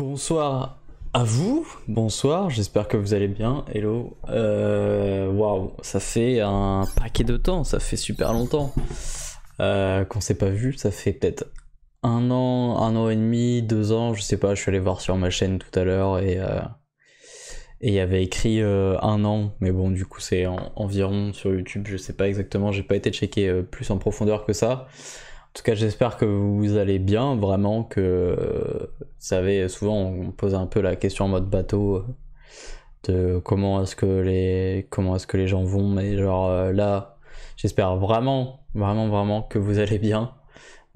Bonsoir à vous, bonsoir, j'espère que vous allez bien, hello. Waouh, ça fait un paquet de temps, ça fait super longtemps qu'on s'est pas vu, ça fait peut-être un an et demi, 2 ans, je sais pas, je suis allé voir sur ma chaîne tout à l'heure et il y avait écrit un an, mais bon du coup c'est environ sur YouTube, je sais pas exactement, j'ai pas été checker plus en profondeur que ça. En tout cas, j'espère que vous allez bien, vraiment, que vous savez, souvent on pose un peu la question en mode bateau de comment est-ce que les gens vont, mais genre là, j'espère vraiment que vous allez bien,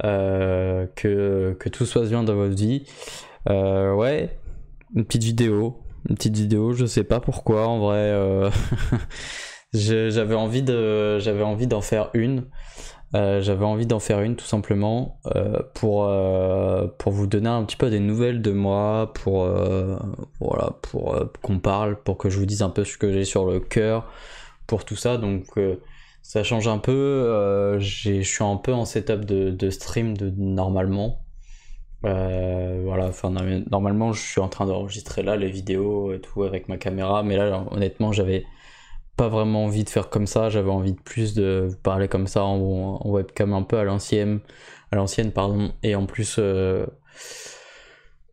que tout se passe bien dans votre vie. Ouais, une petite vidéo, je sais pas pourquoi, en vrai, j'avais envie d'en faire une. J'avais envie d'en faire une tout simplement pour vous donner un petit peu des nouvelles de moi, pour qu'on parle, pour que je vous dise un peu ce que j'ai sur le cœur, pour tout ça. Donc ça change un peu. Je suis un peu en setup de stream normalement. Voilà, enfin normalement je suis en train d'enregistrer là les vidéos et tout avec ma caméra, mais là honnêtement j'avais pas vraiment envie de faire comme ça, j'avais envie de plus de vous parler comme ça en webcam un peu à l'ancienne pardon, et en plus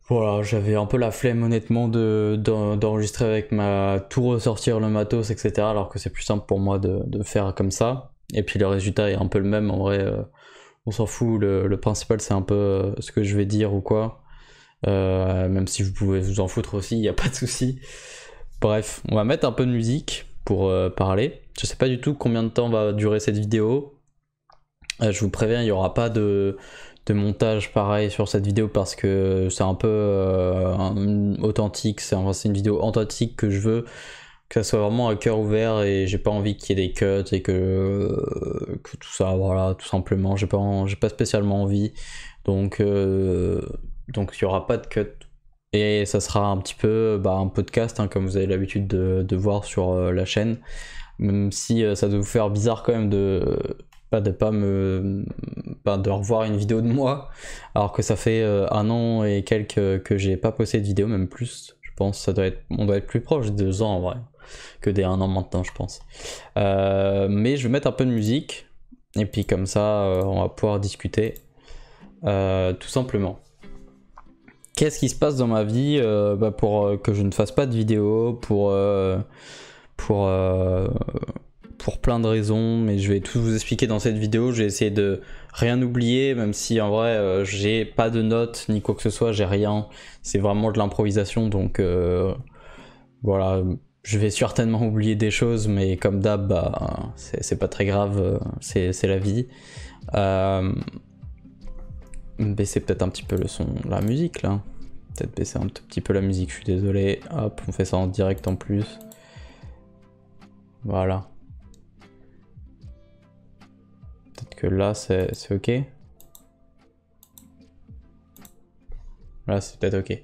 voilà, j'avais un peu la flemme honnêtement d'enregistrer avec tout ressortir le matos etc, alors que c'est plus simple pour moi de faire comme ça, et puis le résultat est un peu le même en vrai, on s'en fout, le principal c'est un peu ce que je vais dire ou quoi, même si vous pouvez vous en foutre aussi, y a pas de souci. Bref, on va mettre un peu de musique pour parler. Je sais pas du tout combien de temps va durer cette vidéo. Je vous préviens, il n'y aura pas de montage pareil sur cette vidéo parce que c'est un peu authentique. C'est une vidéo authentique que je veux que ça soit vraiment à cœur ouvert, et j'ai pas envie qu'il y ait des cuts et que tout ça, voilà, tout simplement. J'ai pas spécialement envie. Donc il y aura pas de cut. Et ça sera un petit peu un podcast, hein, comme vous avez l'habitude de voir sur la chaîne. Même si ça doit vous faire bizarre quand même de revoir une vidéo de moi, alors que ça fait un an et quelques que j'ai pas posté de vidéo, même plus. Je pense on doit être plus proche des 2 ans en vrai que des 1 an maintenant, je pense. Mais je vais mettre un peu de musique, et puis comme ça on va pouvoir discuter tout simplement. Qu'est-ce qui se passe dans ma vie pour que je ne fasse pas de vidéo, pour plein de raisons, mais je vais tout vous expliquer dans cette vidéo. J'ai essayé de rien oublier, même si en vrai j'ai pas de notes ni quoi que ce soit, j'ai rien. C'est vraiment de l'improvisation, donc voilà, je vais certainement oublier des choses, mais comme d'hab, c'est pas très grave, c'est la vie. Baisser peut-être un petit peu le son, la musique là. Peut-être baisser un tout petit peu la musique, je suis désolé. Hop, on fait ça en direct en plus. Voilà. Peut-être que là c'est ok. Là c'est peut-être ok.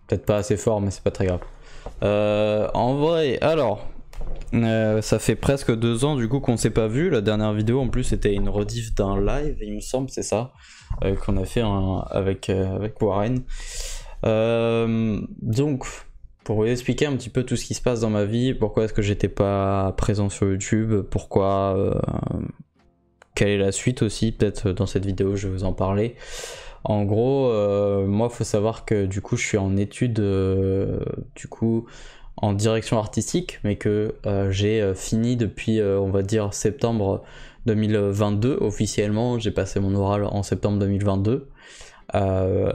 Peut-être pas assez fort, mais c'est pas très grave. En vrai, alors, ça fait presque 2 ans du coup qu'on s'est pas vu. La dernière vidéo en plus c'était une rediff d'un live, il me semble, c'est ça, qu'on a fait avec Warren. Donc pour vous expliquer un petit peu tout ce qui se passe dans ma vie, pourquoi est-ce que j'étais pas présent sur YouTube, pourquoi, quelle est la suite aussi, peut-être dans cette vidéo je vais vous en parler. En gros, moi faut savoir que du coup je suis en études du coup en direction artistique, mais que j'ai fini depuis on va dire septembre 2022 officiellement. J'ai passé mon oral en septembre 2022.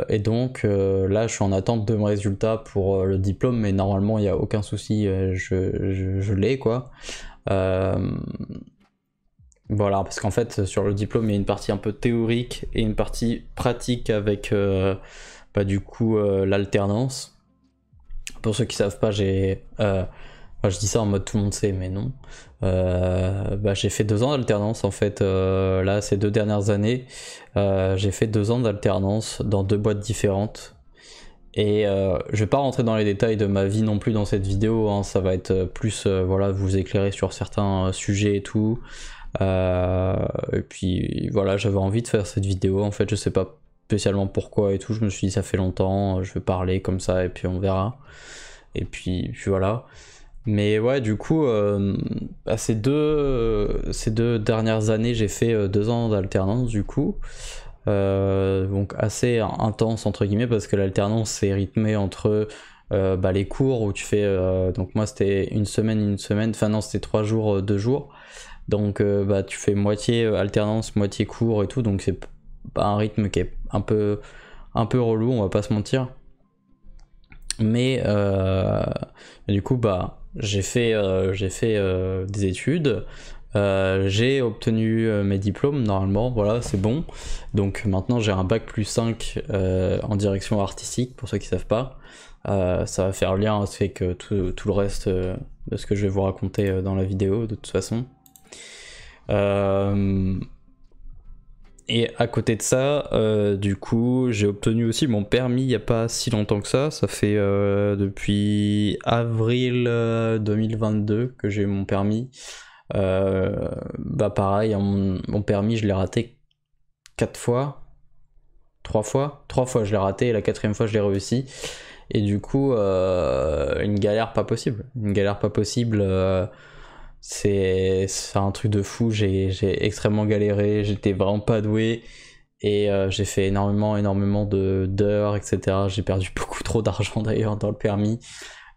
Et donc là je suis en attente de mes résultats pour le diplôme, mais normalement il n'y a aucun souci, je l'ai quoi. Voilà, parce qu'en fait sur le diplôme il y a une partie un peu théorique et une partie pratique avec du coup l'alternance. Pour ceux qui savent pas, je dis ça en mode tout le monde sait, mais non. J'ai fait 2 ans d'alternance en fait, là ces 2 dernières années. J'ai fait 2 ans d'alternance dans 2 boîtes différentes. Et je vais pas rentrer dans les détails de ma vie non plus dans cette vidéo, hein, ça va être plus voilà, vous éclairer sur certains sujets et tout. Et puis voilà, j'avais envie de faire cette vidéo, en fait je sais pas spécialement pourquoi et tout. Je me suis dit ça fait longtemps, je vais parler comme ça et puis on verra. Et puis voilà. Mais ouais, du coup, ces deux dernières années, j'ai fait 2 ans d'alternance du coup. Donc assez intense entre guillemets parce que l'alternance c'est rythmé entre les cours où tu fais donc moi c'était une semaine, enfin non c'était 3 jours, 2 jours, donc tu fais moitié alternance, moitié cours et tout, donc c'est un rythme qui est un peu relou, on va pas se mentir, mais du coup j'ai fait des études. J'ai obtenu mes diplômes normalement, voilà, c'est bon. Donc maintenant j'ai un bac plus 5 en direction artistique, pour ceux qui savent pas. Ça va faire lien avec tout le reste de ce que je vais vous raconter dans la vidéo de toute façon. Et à côté de ça, du coup, j'ai obtenu aussi mon permis il n'y a pas si longtemps que ça. Ça fait depuis avril 2022 que j'ai eu mon permis. Pareil, mon permis, je l'ai raté 4 fois. 3 fois je l'ai raté et la 4e fois je l'ai réussi. Et du coup, une galère pas possible. C'est un truc de fou, j'ai extrêmement galéré, j'étais vraiment pas doué et j'ai fait énormément d'heures, etc. J'ai perdu beaucoup trop d'argent d'ailleurs dans le permis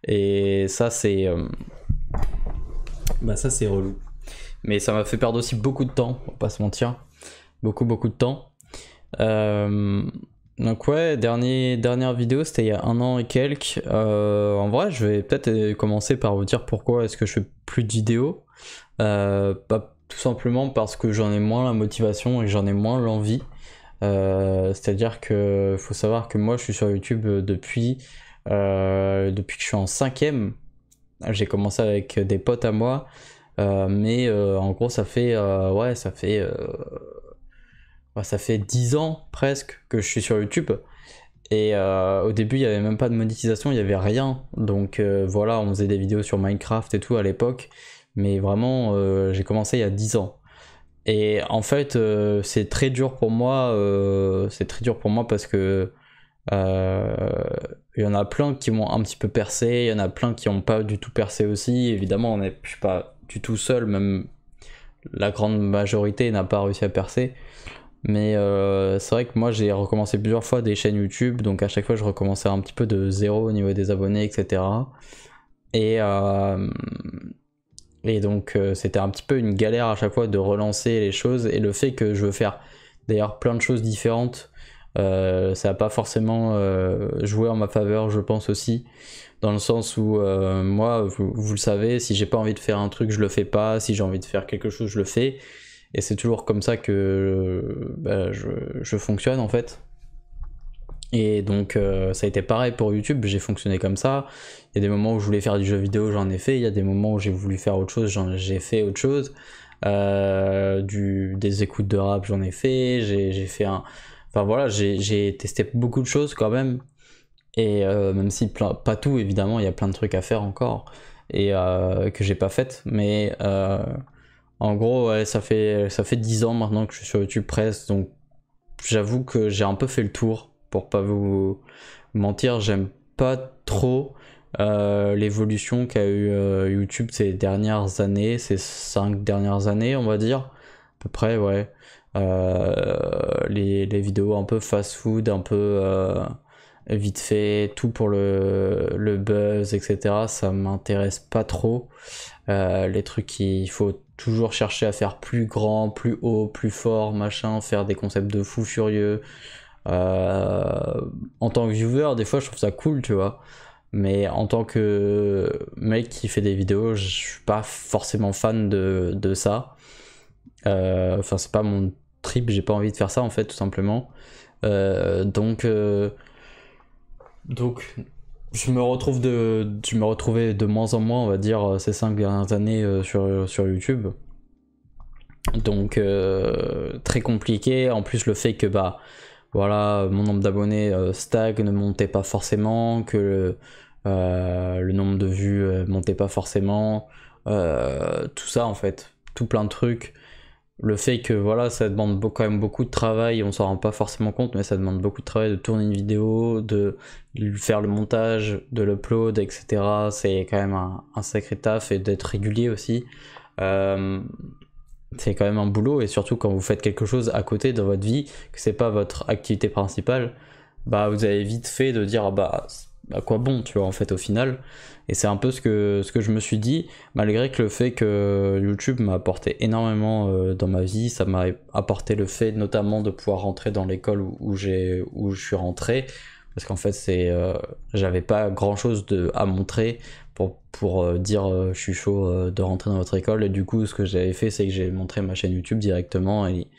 et ça c'est relou. Mais ça m'a fait perdre aussi beaucoup de temps, on va pas se mentir, beaucoup de temps. Donc ouais, dernière vidéo c'était il y a 1 an et quelques. En vrai je vais peut-être commencer par vous dire pourquoi est-ce que je fais plus de vidéos. Tout simplement parce que j'en ai moins la motivation et j'en ai moins l'envie. C'est-à-dire que faut savoir que moi je suis sur YouTube depuis que je suis en 5ème. J'ai commencé avec des potes à moi, mais en gros ça fait ça fait 10 ans presque que je suis sur YouTube. Et au début il n'y avait même pas de monétisation, il n'y avait rien. Donc voilà, on faisait des vidéos sur Minecraft et tout à l'époque. Mais vraiment j'ai commencé il y a 10 ans. Et en fait c'est très dur pour moi. Parce que il y en a plein qui m'ont un petit peu percé, il y en a plein qui n'ont pas du tout percé aussi. Évidemment je suis pas du tout seul, même la grande majorité n'a pas réussi à percer. Mais c'est vrai que moi j'ai recommencé plusieurs fois des chaînes YouTube, donc à chaque fois je recommençais un petit peu de zéro au niveau des abonnés, etc. Et donc c'était un petit peu une galère à chaque fois de relancer les choses, et le fait que je veux faire d'ailleurs plein de choses différentes, ça n'a pas forcément joué en ma faveur, je pense aussi, dans le sens où moi, vous le savez, si j'ai pas envie de faire un truc, je le fais pas, si j'ai envie de faire quelque chose, je le fais. Et c'est toujours comme ça que je fonctionne en fait. Et donc ça a été pareil pour YouTube, j'ai fonctionné comme ça. Il y a des moments où je voulais faire du jeu vidéo, j'en ai fait. Il y a des moments où j'ai voulu faire autre chose, j'ai fait autre chose. Des écoutes de rap, j'en ai fait. J'ai fait Enfin voilà, j'ai testé beaucoup de choses quand même. Et même si pas tout évidemment, il y a plein de trucs à faire encore. Et que j'ai pas fait. Mais en gros, ouais, ça fait 10 ans maintenant que je suis sur YouTube presque, donc j'avoue que j'ai un peu fait le tour, pour pas vous mentir. J'aime pas trop l'évolution qu'a eu YouTube ces dernières années, ces 5 dernières années, on va dire, à peu près, ouais. Les vidéos un peu fast-food, un peu vite fait, tout pour le buzz, etc. Ça m'intéresse pas trop. Les trucs qu'il faut toujours chercher à faire plus grand, plus haut, plus fort, machin, faire des concepts de fou furieux. En tant que viewer, des fois je trouve ça cool, tu vois. Mais en tant que mec qui fait des vidéos, je suis pas forcément fan de ça. Enfin, c'est pas mon trip, j'ai pas envie de faire ça en fait, tout simplement. Donc je me retrouvais de moins en moins, on va dire, ces 5 dernières années sur YouTube. Donc très compliqué. En plus le fait que voilà, mon nombre d'abonnés stagne, ne montait pas forcément, que le nombre de vues montait pas forcément, tout ça en fait, tout plein de trucs. le fait que voilà, ça demande quand même beaucoup de travail, on s'en rend pas forcément compte, mais ça demande beaucoup de travail de tourner une vidéo, de faire le montage, de l'upload, etc. C'est quand même un sacré taf, et d'être régulier aussi. C'est quand même un boulot, et surtout quand vous faites quelque chose à côté dans votre vie, que c'est pas votre activité principale, bah vous avez vite fait de dire bah à quoi bon, tu vois, en fait, au final. Et c'est un peu ce que je me suis dit, malgré que le fait que YouTube m'a apporté énormément dans ma vie. Ça m'a apporté le fait notamment de pouvoir rentrer dans l'école où je suis rentré, parce qu'en fait j'avais pas grand chose à montrer pour dire je suis chaud de rentrer dans votre école. Et du coup, ce que j'avais fait, c'est que j'ai montré ma chaîne YouTube directement, et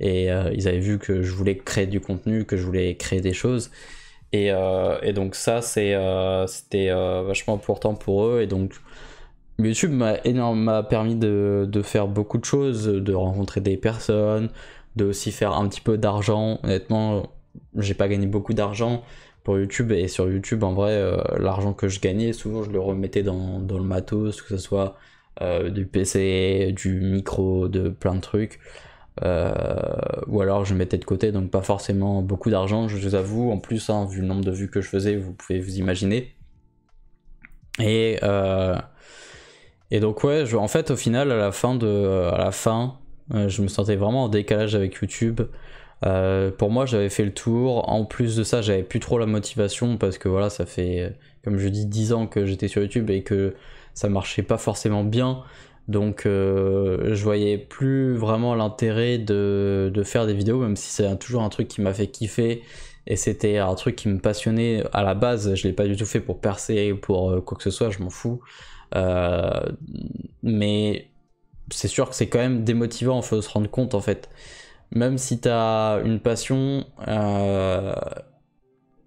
ils avaient vu que je voulais créer du contenu, que je voulais créer des choses. Et donc ça, c'était vachement important pour eux. Et donc YouTube m'a permis de faire beaucoup de choses, de rencontrer des personnes, de aussi faire un petit peu d'argent. Honnêtement, j'ai pas gagné beaucoup d'argent pour YouTube, et sur YouTube, en vrai, l'argent que je gagnais, souvent je le remettais dans le matos, que ce soit du PC, du micro, de plein de trucs. Ou alors je mettais de côté, donc pas forcément beaucoup d'argent, je vous avoue. En plus, hein, vu le nombre de vues que je faisais, vous pouvez vous imaginer. Et donc ouais, en fait, au final, à la fin, je me sentais vraiment en décalage avec YouTube. Pour moi, j'avais fait le tour. En plus de ça, j'avais plus trop la motivation, parce que voilà, ça fait, comme je dis, 10 ans que j'étais sur YouTube et que ça marchait pas forcément bien. Donc je voyais plus vraiment l'intérêt de faire des vidéos, même si c'est toujours un truc qui m'a fait kiffer, et c'était un truc qui me passionnait à la base. Je l'ai pas du tout fait pour percer, pour quoi que ce soit, je m'en fous. Mais c'est sûr que c'est quand même démotivant, il faut se rendre compte, en fait. Même si t'as une passion,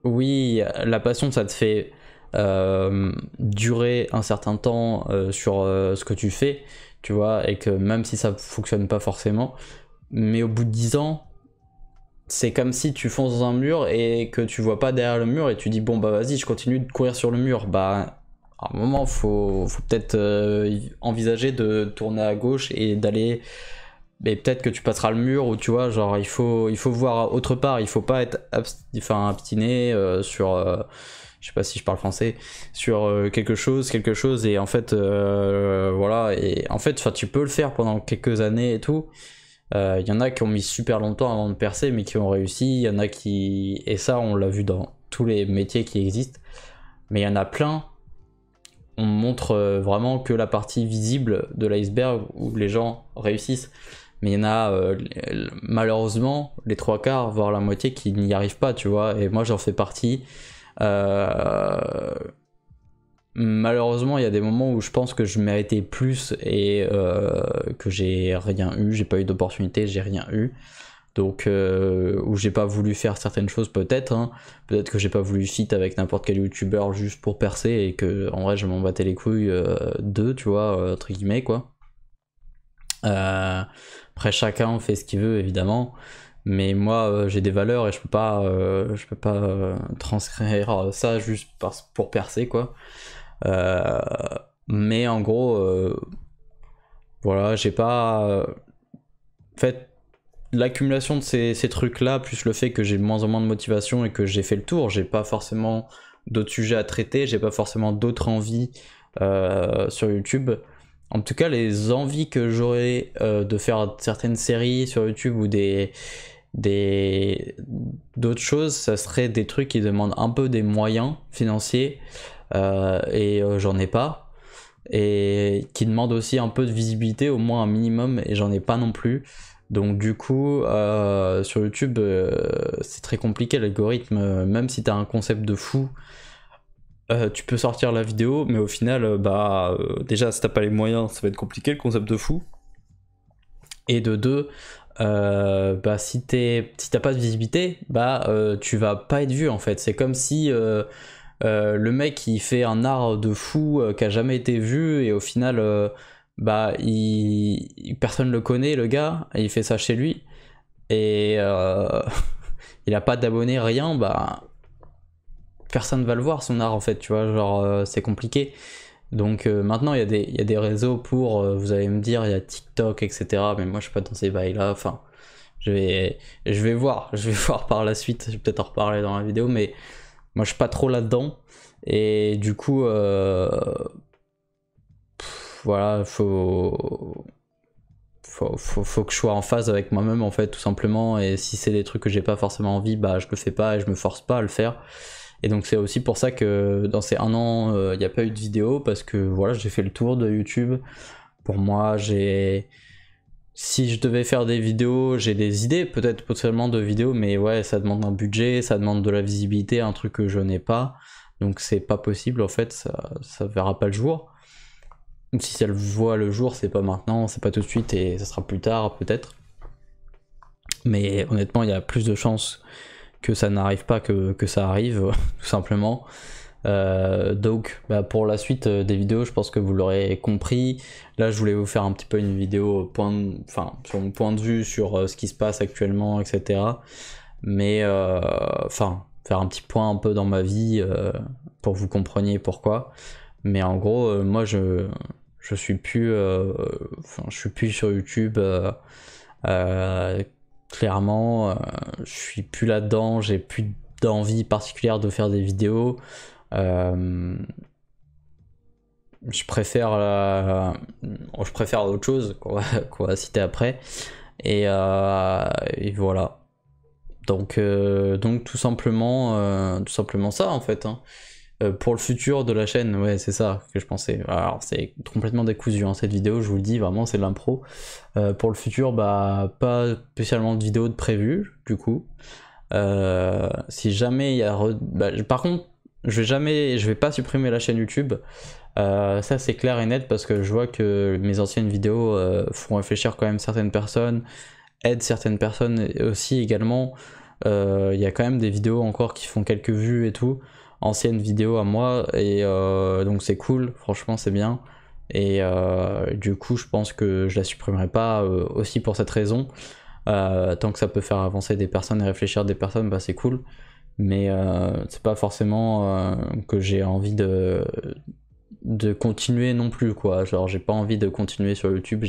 oui, la passion, ça te fait durer un certain temps sur ce que tu fais, tu vois, et que même si ça fonctionne pas forcément, mais au bout de 10 ans, c'est comme si tu fonces dans un mur et que tu vois pas derrière le mur, et tu dis bon bah vas-y, je continue de courir sur le mur. Bah à un moment, faut peut-être envisager de tourner à gauche et d'aller. Mais peut-être que tu passeras le mur, ou tu vois, genre il faut voir autre part. Il faut pas être abstiné sur je sais pas si je parle français, sur quelque chose, et en fait voilà. Et en fait, tu peux le faire pendant quelques années et tout. Il y en a qui ont mis super longtemps avant de percer, mais qui ont réussi. Il y en a qui, et ça on l'a vu dans tous les métiers qui existent, mais il y en a plein, on montre vraiment que la partie visible de l'iceberg où les gens réussissent. Mais il y en a malheureusement les 3/4, voire la moitié, qui n'y arrivent pas, tu vois. Et moi, j'en fais partie. Malheureusement, il y a des moments où je pense que je méritais plus, et que j'ai rien eu, j'ai pas eu d'opportunité, j'ai rien eu. Donc, où j'ai pas voulu faire certaines choses, peut-être, hein. Peut-être que j'ai pas voulu fit avec n'importe quel youtubeur juste pour percer, et que en vrai je m'en battais les couilles d'eux, tu vois, entre guillemets, quoi. Après, chacun fait ce qu'il veut, évidemment, mais moi j'ai des valeurs, et je peux pas transcrire ça juste pour percer, quoi. Mais en gros, voilà, j'ai pas. En fait, l'accumulation de ces trucs-là, plus le fait que j'ai de moins en moins de motivation et que j'ai fait le tour, j'ai pas forcément d'autres sujets à traiter, j'ai pas forcément d'autres envies sur YouTube. En tout cas, les envies que j'aurais de faire certaines séries sur YouTube, ou d'autres choses, ça serait des trucs qui demandent un peu des moyens financiers, et j'en ai pas, et qui demandent aussi un peu de visibilité, au moins un minimum, et j'en ai pas non plus. Donc du coup, sur YouTube, c'est très compliqué l'algorithme. Même si t'as un concept de fou, tu peux sortir la vidéo, mais au final, déjà, si t'as pas les moyens, ça va être compliqué le concept de fou. Et de deux, si t'as pas de visibilité, tu vas pas être vu, en fait. C'est comme si le mec qui fait un art de fou qui a jamais été vu, et au final personne le connaît, le gars, et il fait ça chez lui, et il a pas d'abonnés, rien, personne va le voir, son art, en fait, tu vois, genre c'est compliqué. Donc maintenant il y a des réseaux pour, vous allez me dire, il y a TikTok, etc. Mais moi je suis pas dans ces bails là, enfin je vais, je vais voir, je vais voir par la suite, je vais peut-être en reparler dans la vidéo, mais moi je suis pas trop là-dedans. Et du coup, voilà, faut que je sois en phase avec moi-même en fait, tout simplement. Et si c'est des trucs que j'ai pas forcément envie, bah je le fais pas et je me force pas à le faire. Et donc c'est aussi pour ça que dans ces 1 an, il n'y a pas eu de vidéo, parce que voilà, j'ai fait le tour de YouTube. Pour moi, si je devais faire des vidéos, j'ai des idées peut-être potentiellement de vidéos, mais ouais, ça demande un budget, ça demande de la visibilité, un truc que je n'ai pas. Donc c'est pas possible en fait, ça verra pas le jour. Si ça le voit le jour, c'est pas maintenant, c'est pas tout de suite, et ça sera plus tard peut-être. Mais honnêtement, il y a plus de chances que ça n'arrive pas que ça arrive, tout simplement. Donc bah, pour la suite des vidéos, je pense que vous l'aurez compris. Là je voulais vous faire un petit peu une vidéo sur mon point de vue sur ce qui se passe actuellement, etc. Mais faire un petit point un peu dans ma vie pour que vous compreniez pourquoi. Mais en gros, moi je suis plus je suis plus sur YouTube, clairement. Je suis plus là-dedans, j'ai plus d'envie particulière de faire des vidéos. Je préfère autre chose qu'on va citer après, et voilà. Donc tout simplement ça en fait, hein. Pour le futur de la chaîne, ouais, c'est ça que je pensais. Alors c'est complètement décousu, hein, cette vidéo, je vous le dis, vraiment c'est de l'impro. Pour le futur, bah pas spécialement de vidéo de prévu du coup. Si jamais il y a par contre, je vais pas supprimer la chaîne YouTube. Ça c'est clair et net, parce que je vois que mes anciennes vidéos font réfléchir quand même certaines personnes, aident certaines personnes aussi également. Il y a quand même des vidéos encore qui font quelques vues et tout, anciennes vidéos à moi, et donc c'est cool, franchement c'est bien. Et du coup je pense que je la supprimerai pas aussi pour cette raison. Tant que ça peut faire avancer des personnes et réfléchir des personnes, bah c'est cool. Mais c'est pas forcément que j'ai envie de continuer non plus, quoi. Genre j'ai pas envie de continuer sur YouTube,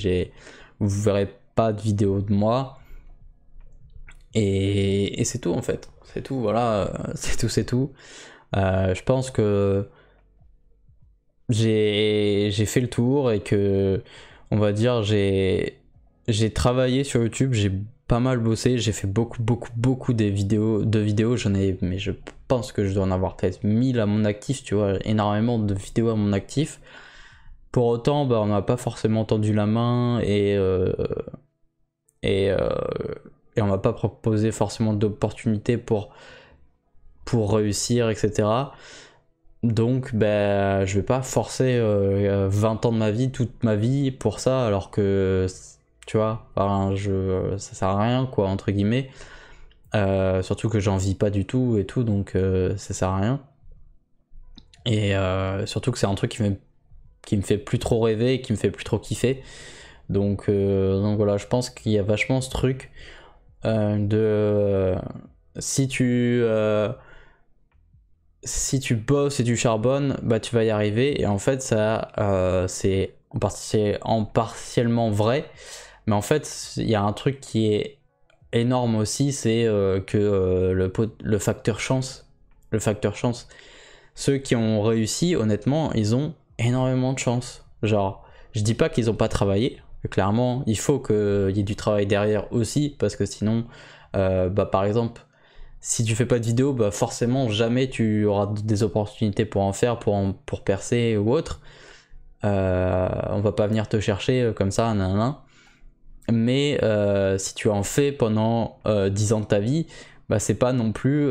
vous verrez pas de vidéos de moi, et c'est tout en fait, c'est tout, voilà. C'est tout. Je pense que j'ai fait le tour, et que, on va dire, j'ai travaillé sur YouTube, j'ai pas mal bossé, j'ai fait beaucoup de vidéos, mais je pense que je dois en avoir peut-être 1000 à mon actif, tu vois, énormément de vidéos à mon actif. Pour autant, bah, on n'a pas forcément tendu la main, et on m'a pas proposé forcément d'opportunités pour réussir, etc. Donc bah, je vais pas forcer 20 ans de ma vie, toute ma vie pour ça, alors que, tu vois, ça sert à rien, quoi, entre guillemets. Surtout que j'en vis pas du tout et tout, donc ça sert à rien. Et surtout que c'est un truc qui me fait plus trop rêver, qui me fait plus trop kiffer. Donc voilà, je pense qu'il y a vachement ce truc de si tu bosses et tu charbonnes, bah tu vas y arriver. Et en fait ça c'est partiellement vrai, mais en fait il y a un truc qui est énorme aussi, c'est que le facteur chance, ceux qui ont réussi, honnêtement, ils ont énormément de chance. Genre, je dis pas qu'ils ont pas travaillé, clairement il faut qu'il y ait du travail derrière aussi, parce que sinon bah par exemple, si tu fais pas de vidéo, bah forcément jamais tu auras des opportunités pour en faire, pour percer ou autre. On va pas venir te chercher comme ça, nanana. Mais si tu en fais pendant 10 ans de ta vie, bah c'est pas non plus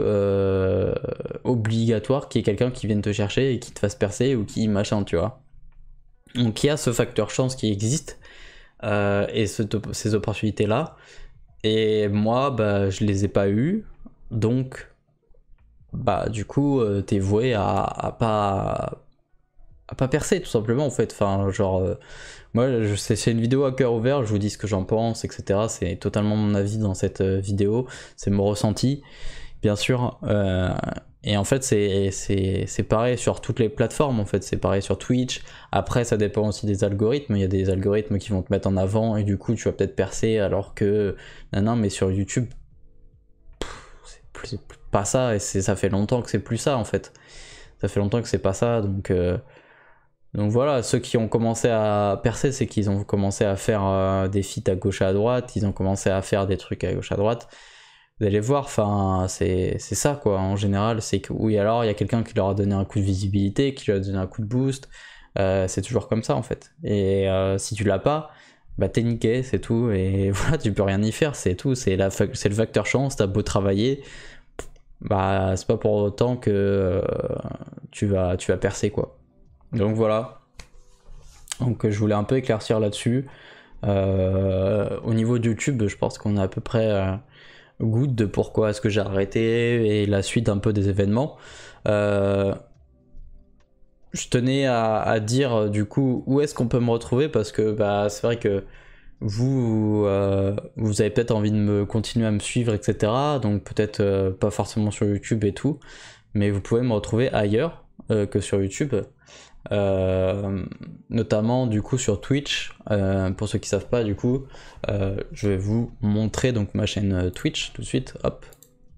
obligatoire qu'il y ait quelqu'un qui vienne te chercher et qui te fasse percer, ou qui machin, tu vois. Donc il y a ce facteur chance qui existe, et ces opportunités là, et moi bah je les ai pas eues. Donc bah du coup t'es voué à pas percer, tout simplement, en fait. Enfin genre moi c'est une vidéo à cœur ouvert, je vous dis ce que j'en pense, etc. C'est totalement mon avis dans cette vidéo, c'est mon ressenti, bien sûr. Et en fait, c'est pareil sur toutes les plateformes, en fait, c'est pareil sur Twitch. Après, ça dépend aussi des algorithmes. Il y a des algorithmes qui vont te mettre en avant et du coup, tu vas peut-être percer alors que. Non, mais sur YouTube, c'est pas ça et ça fait longtemps que c'est plus ça, en fait. Ça fait longtemps que c'est pas ça, donc voilà, ceux qui ont commencé à percer, c'est qu'ils ont commencé à faire des feats à gauche et à droite, ils ont commencé à faire des trucs à gauche et à droite. Vous allez voir, enfin, c'est ça quoi, en général, c'est que oui, alors il y a quelqu'un qui leur a donné un coup de visibilité, qui leur a donné un coup de boost, c'est toujours comme ça en fait. Et si tu l'as pas, bah t'es niqué, c'est tout, et voilà, tu peux rien y faire, c'est tout, c'est le facteur chance, t'as beau travailler, bah c'est pas pour autant que tu vas percer quoi. Donc voilà, donc je voulais un peu éclaircir là-dessus. Au niveau de YouTube, je pense qu'on a à peu près goutte de pourquoi est-ce que j'ai arrêté et la suite un peu des événements. Je tenais à dire du coup où est-ce qu'on peut me retrouver parce que bah, c'est vrai que vous avez peut-être envie de me continuer à me suivre, etc. Donc peut-être pas forcément sur YouTube et tout, mais vous pouvez me retrouver ailleurs que sur YouTube. Notamment du coup sur Twitch, pour ceux qui savent pas du coup, je vais vous montrer donc ma chaîne Twitch tout de suite, hop,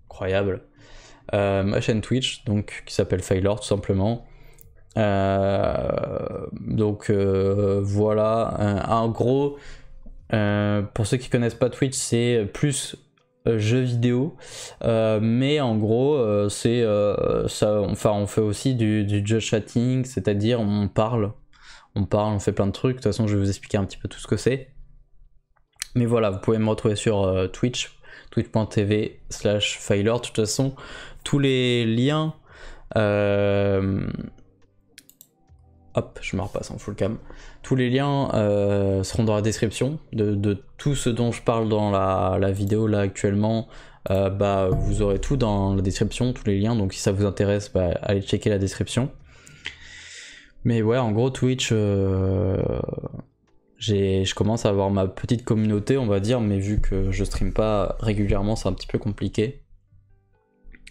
incroyable, ma chaîne Twitch donc qui s'appelle Failor tout simplement. Donc voilà, en gros, pour ceux qui connaissent pas Twitch, c'est plus jeux vidéo, mais en gros c'est ça, enfin on fait aussi du just chatting, c'est-à-dire on parle, on fait plein de trucs. De toute façon je vais vous expliquer un petit peu tout ce que c'est, mais voilà, vous pouvez me retrouver sur twitch.tv/Failor. De toute façon tous les liens hop, je me repasse en full cam. Tous les liens seront dans la description de tout ce dont je parle dans la vidéo là actuellement. Bah, vous aurez tout dans la description, tous les liens. Donc si ça vous intéresse, bah, allez checker la description. Mais ouais, en gros, Twitch, je commence à avoir ma petite communauté, on va dire. Mais vu que je stream pas régulièrement, c'est un petit peu compliqué.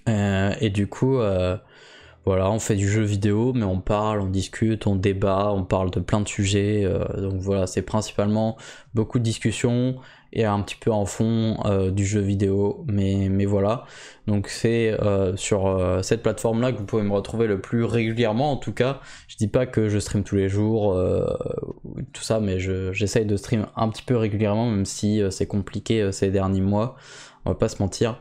Et du coup... voilà, on fait du jeu vidéo, mais on parle, on discute, on débat, on parle de plein de sujets. Donc voilà, c'est principalement beaucoup de discussions et un petit peu en fond du jeu vidéo. Mais voilà, donc c'est sur cette plateforme-là que vous pouvez me retrouver le plus régulièrement. En tout cas, je dis pas que je stream tous les jours, tout ça, mais j'essaye de stream un petit peu régulièrement, même si c'est compliqué ces derniers mois. On va pas se mentir,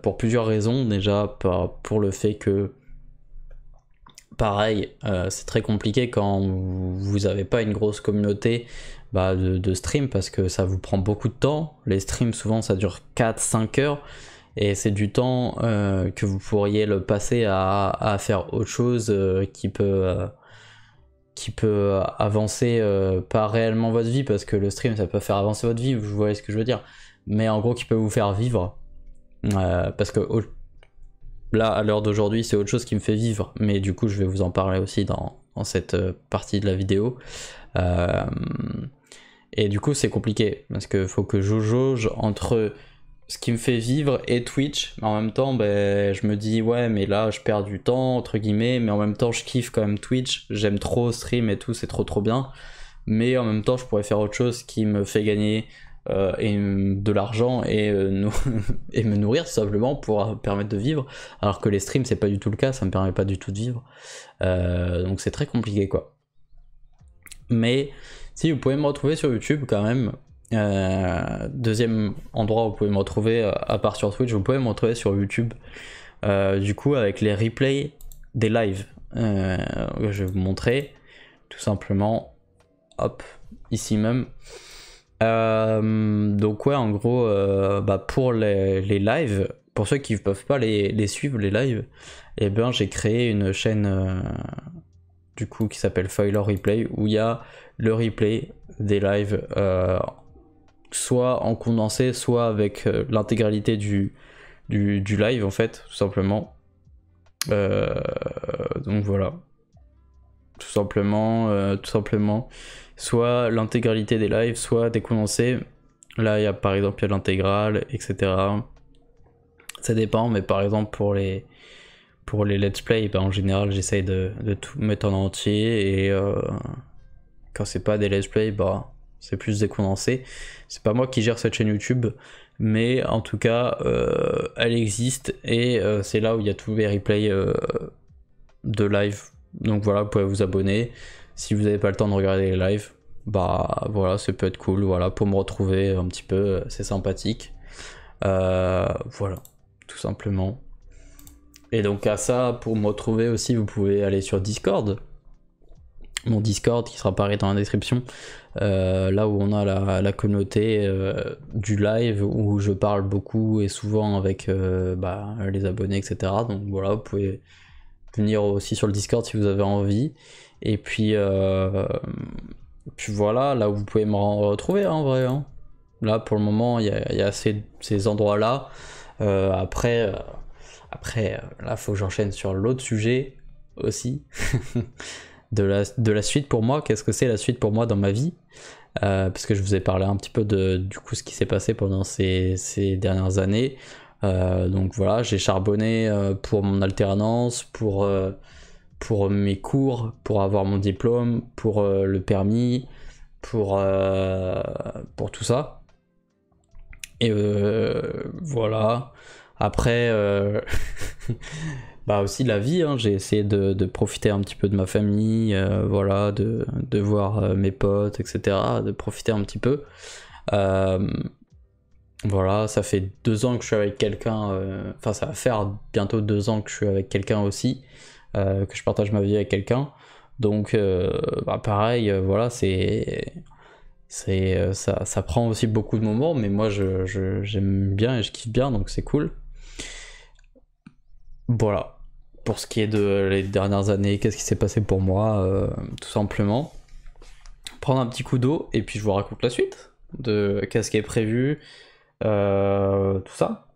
pour plusieurs raisons. Déjà, pour le fait que pareil, c'est très compliqué quand vous n'avez pas une grosse communauté de stream parce que ça vous prend beaucoup de temps. Les streams souvent ça dure 4-5 heures et c'est du temps que vous pourriez le passer à faire autre chose qui peut avancer pas réellement votre vie, parce que le stream ça peut faire avancer votre vie, vous voyez ce que je veux dire, mais en gros qui peut vous faire vivre parce que là, à l'heure d'aujourd'hui, c'est autre chose qui me fait vivre, mais du coup, je vais vous en parler aussi dans cette partie de la vidéo. Et du coup, c'est compliqué, parce qu'il faut que je jauge entre ce qui me fait vivre et Twitch. Mais en même temps, ben, je me dis, ouais, mais là, je perds du temps, entre guillemets, mais en même temps, je kiffe quand même Twitch. J'aime trop stream et tout, c'est trop bien. Mais en même temps, je pourrais faire autre chose qui me fait gagner de l'argent et me nourrir tout simplement pour permettre de vivre, alors que les streams c'est pas du tout le cas, ça me permet pas du tout de vivre, donc c'est très compliqué quoi. Mais si vous pouvez me retrouver sur YouTube quand même, deuxième endroit où vous pouvez me retrouver à part sur Twitch, vous pouvez me retrouver sur YouTube, du coup avec les replays des lives, je vais vous montrer tout simplement, hop, ici même. Donc ouais, en gros, pour les lives, pour ceux qui ne peuvent pas les suivre les lives, et ben j'ai créé une chaîne du coup qui s'appelle Failor Replay, où il y a le replay des lives, soit en condensé, soit avec l'intégralité du live en fait, tout simplement. Donc voilà, tout simplement, soit l'intégralité des lives, soit des condensés. Là, il y a par exemple l'intégrale, etc. Ça dépend, mais par exemple pour les let's play, en général j'essaye de tout mettre en entier, et quand c'est pas des let's play, c'est plus décondensé. C'est pas moi qui gère cette chaîne YouTube, mais en tout cas elle existe, et c'est là où il y a tous les replays de live. Donc voilà, vous pouvez vous abonner si vous n'avez pas le temps de regarder les lives. Voilà, ça peut être cool, voilà, pour me retrouver un petit peu, c'est sympathique. Voilà, tout simplement. Et donc à ça, pour me retrouver aussi, vous pouvez aller sur Discord. Mon Discord qui sera pareil dans la description, là où on a la communauté du live, où je parle beaucoup et souvent avec les abonnés, etc. Donc voilà, vous pouvez venir aussi sur le Discord si vous avez envie. Et puis voilà, là où vous pouvez me retrouver en vrai. Là pour le moment, il y a ces endroits-là. Après, là faut que j'enchaîne sur l'autre sujet aussi. de la suite pour moi. Qu'est-ce que c'est la suite pour moi dans ma vie, parce que je vous ai parlé un petit peu du coup ce qui s'est passé pendant ces dernières années. Donc voilà, j'ai charbonné pour mon alternance, pour mes cours, pour avoir mon diplôme, pour le permis, pour tout ça. Et voilà. Après aussi la vie, j'ai essayé de profiter un petit peu de ma famille, voilà, de voir mes potes, etc., de profiter un petit peu. Voilà, ça fait 2 ans que je suis avec quelqu'un, ça va faire bientôt 2 ans que je suis avec quelqu'un aussi, que je partage ma vie avec quelqu'un. Donc pareil, voilà, ça prend aussi beaucoup de moments, mais moi j'aime bien et je kiffe bien, donc c'est cool. Voilà. Pour ce qui est de les dernières années, qu'est-ce qui s'est passé pour moi, tout simplement. Prendre un petit coup d'eau et puis je vous raconte la suite de qu'est-ce qui est prévu, tout ça.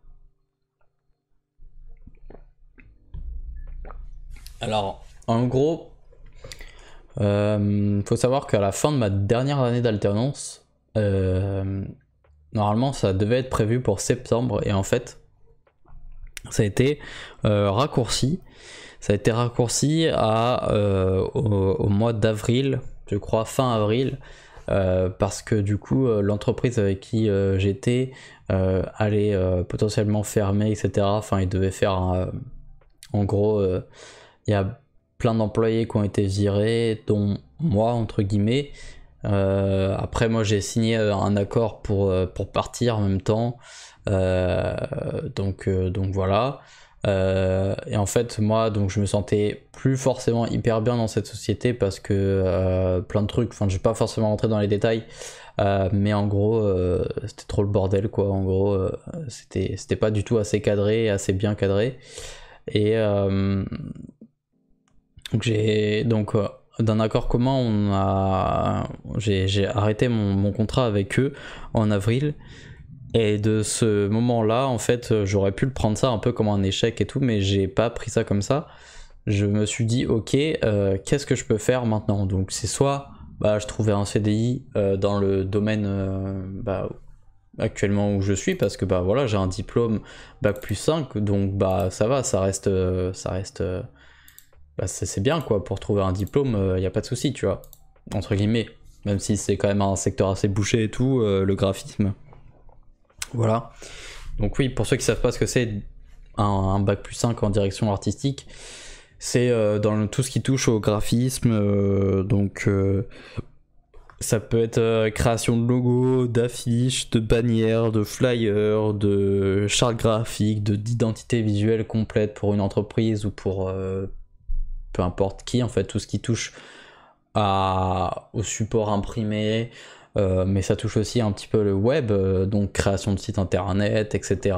Alors, en gros, faut savoir qu'à la fin de ma dernière année d'alternance, normalement ça devait être prévu pour septembre, et en fait ça a été raccourci. Ça a été raccourci au mois d'avril, je crois, fin avril, parce que du coup l'entreprise avec qui j'étais allait potentiellement fermer, etc. Enfin, il devait faire en gros, il y a plein d'employés qui ont été virés, dont moi, entre guillemets. Après, moi j'ai signé un accord pour partir en même temps, donc voilà. Et en fait moi donc je me sentais plus forcément hyper bien dans cette société, parce que plein de trucs, je vais pas forcément rentrer dans les détails, mais en gros c'était trop le bordel quoi. En gros c'était pas du tout assez cadré, assez bien cadré, et donc d'un accord commun j'ai arrêté mon contrat avec eux en avril. Et de ce moment-là, en fait, j'aurais pu le prendre ça un peu comme un échec et tout, mais j'ai pas pris ça comme ça. Je me suis dit, ok, qu'est-ce que je peux faire maintenant? Donc c'est soit je trouvais un CDI dans le domaine actuellement où je suis, parce que voilà, j'ai un diplôme bac+5, donc ça va, ça reste c'est bien quoi, pour trouver un diplôme, y a pas de souci, tu vois, entre guillemets, même si c'est quand même un secteur assez bouché et tout, le graphisme. Voilà. Donc oui, pour ceux qui savent pas ce que c'est un bac+5 en direction artistique, c'est dans tout ce qui touche au graphisme, donc ça peut être création de logos, d'affiches, de bannières, de flyers, de chartes graphiques, d'identité visuelle complète pour une entreprise ou pour peu importe qui, en fait, tout ce qui touche au support imprimé. Mais ça touche aussi un petit peu le web, donc création de sites internet, etc.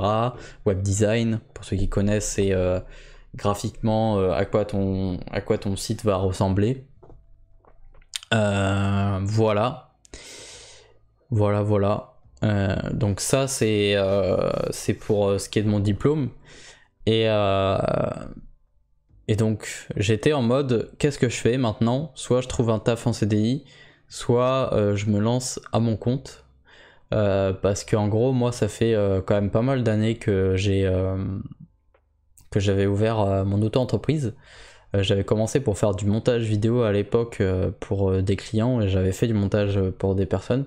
Web design, pour ceux qui connaissent, c'est graphiquement à quoi ton site va ressembler. Voilà. Donc ça c'est pour ce qui est de mon diplôme. Et donc j'étais en mode, qu'est-ce que je fais maintenant? Soit je trouve un taf en CDI, soit je me lance à mon compte, parce qu'en gros moi ça fait quand même pas mal d'années que j'ai que j'avais ouvert mon auto-entreprise. J'avais commencé pour faire du montage vidéo à l'époque pour des clients et j'avais fait du montage pour des personnes.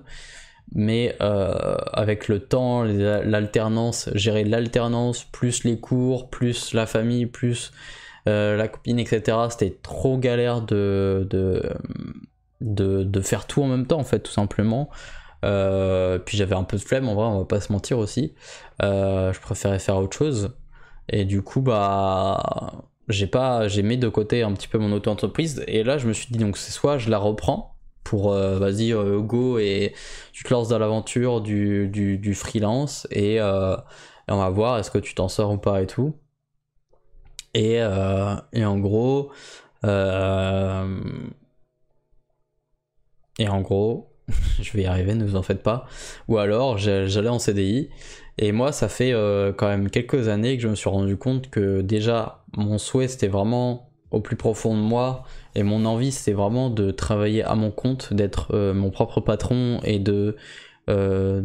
Mais avec le temps, l'alternance, gérer l'alternance, plus les cours, plus la famille, plus la copine, etc. C'était trop galère de faire tout en même temps, en fait, tout simplement. Puis j'avais un peu de flemme, en vrai, on va pas se mentir aussi. Je préférais faire autre chose. Et du coup, bah, j'ai mis de côté un petit peu mon auto-entreprise. Et là, je me suis dit, donc c'est soit je la reprends pour vas-y go et tu te lances dans l'aventure du freelance et on va voir est-ce que tu t'en sors ou pas et tout. Et en gros je vais y arriver, ne vous en faites pas. Ou alors j'allais en CDI. Et moi, ça fait quand même quelques années que je me suis rendu compte que déjà, mon souhait, c'était vraiment au plus profond de moi. Et mon envie, c'était vraiment de travailler à mon compte, d'être mon propre patron et de pas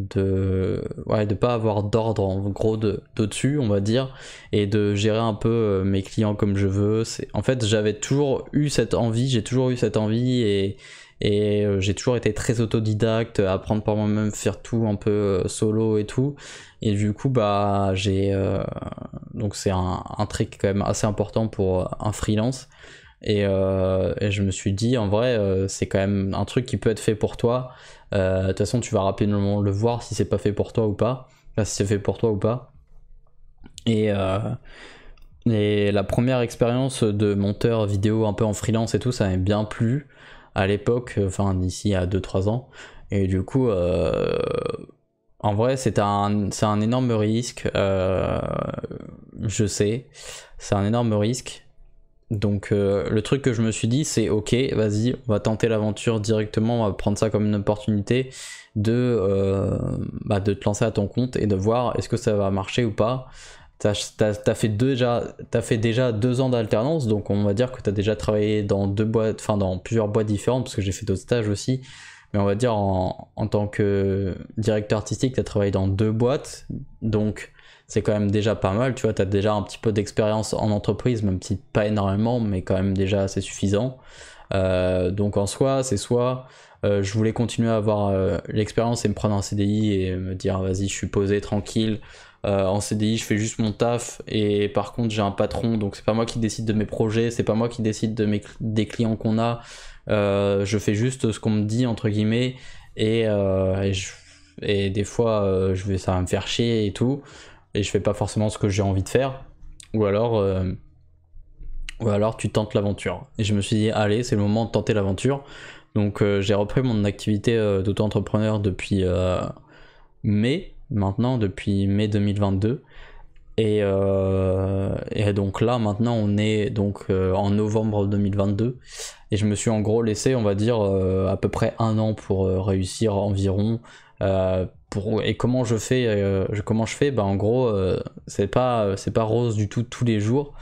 avoir d'ordre en gros d'au-dessus, on va dire, et de gérer un peu mes clients comme je veux. En fait, j'ai toujours eu cette envie et j'ai toujours été très autodidacte, apprendre par moi-même, faire tout un peu solo et tout. Et du coup, bah, donc c'est un trick quand même assez important pour un freelance. Et je me suis dit, en vrai, c'est quand même un truc qui peut être fait pour toi. De toute façon, tu vas rapidement le voir si c'est pas fait pour toi ou pas. Enfin, si c'est fait pour toi ou pas. Et la première expérience de monteur vidéo un peu en freelance et tout, ça m'avait bien plu à l'époque, enfin d'ici à 2-3 ans. Et du coup, en vrai, c'est un énorme risque. Je sais, c'est un énorme risque. Donc le truc que je me suis dit, c'est ok, vas-y, on va tenter l'aventure directement, on va prendre ça comme une opportunité de te lancer à ton compte et de voir est-ce que ça va marcher ou pas. T'as fait déjà 2 ans d'alternance, donc on va dire que t'as déjà travaillé dans dans plusieurs boîtes différentes, parce que j'ai fait d'autres stages aussi. Mais on va dire en tant que directeur artistique, t'as travaillé dans 2 boîtes, donc c'est quand même déjà pas mal, tu vois, t'as déjà un petit peu d'expérience en entreprise, même si pas énormément, mais quand même déjà assez suffisant. Donc en soi, c'est soit je voulais continuer à avoir l'expérience et me prendre un CDI et me dire vas-y, je suis posé, tranquille. En CDI, je fais juste mon taf et par contre, j'ai un patron, donc c'est pas moi qui décide de mes projets, c'est pas moi qui décide des clients qu'on a. Je fais juste ce qu'on me dit, entre guillemets, et des fois, ça va me faire chier et tout. Et je fais pas forcément ce que j'ai envie de faire, ou alors tu tentes l'aventure. Et je me suis dit allez, c'est le moment de tenter l'aventure. Donc j'ai repris mon activité d'auto-entrepreneur depuis depuis mai 2022. Et donc là maintenant on est donc en novembre 2022 et je me suis en gros laissé, on va dire, à peu près 1 an pour réussir environ. Et comment je fais, bah en gros c'est pas rose du tout tous les jours.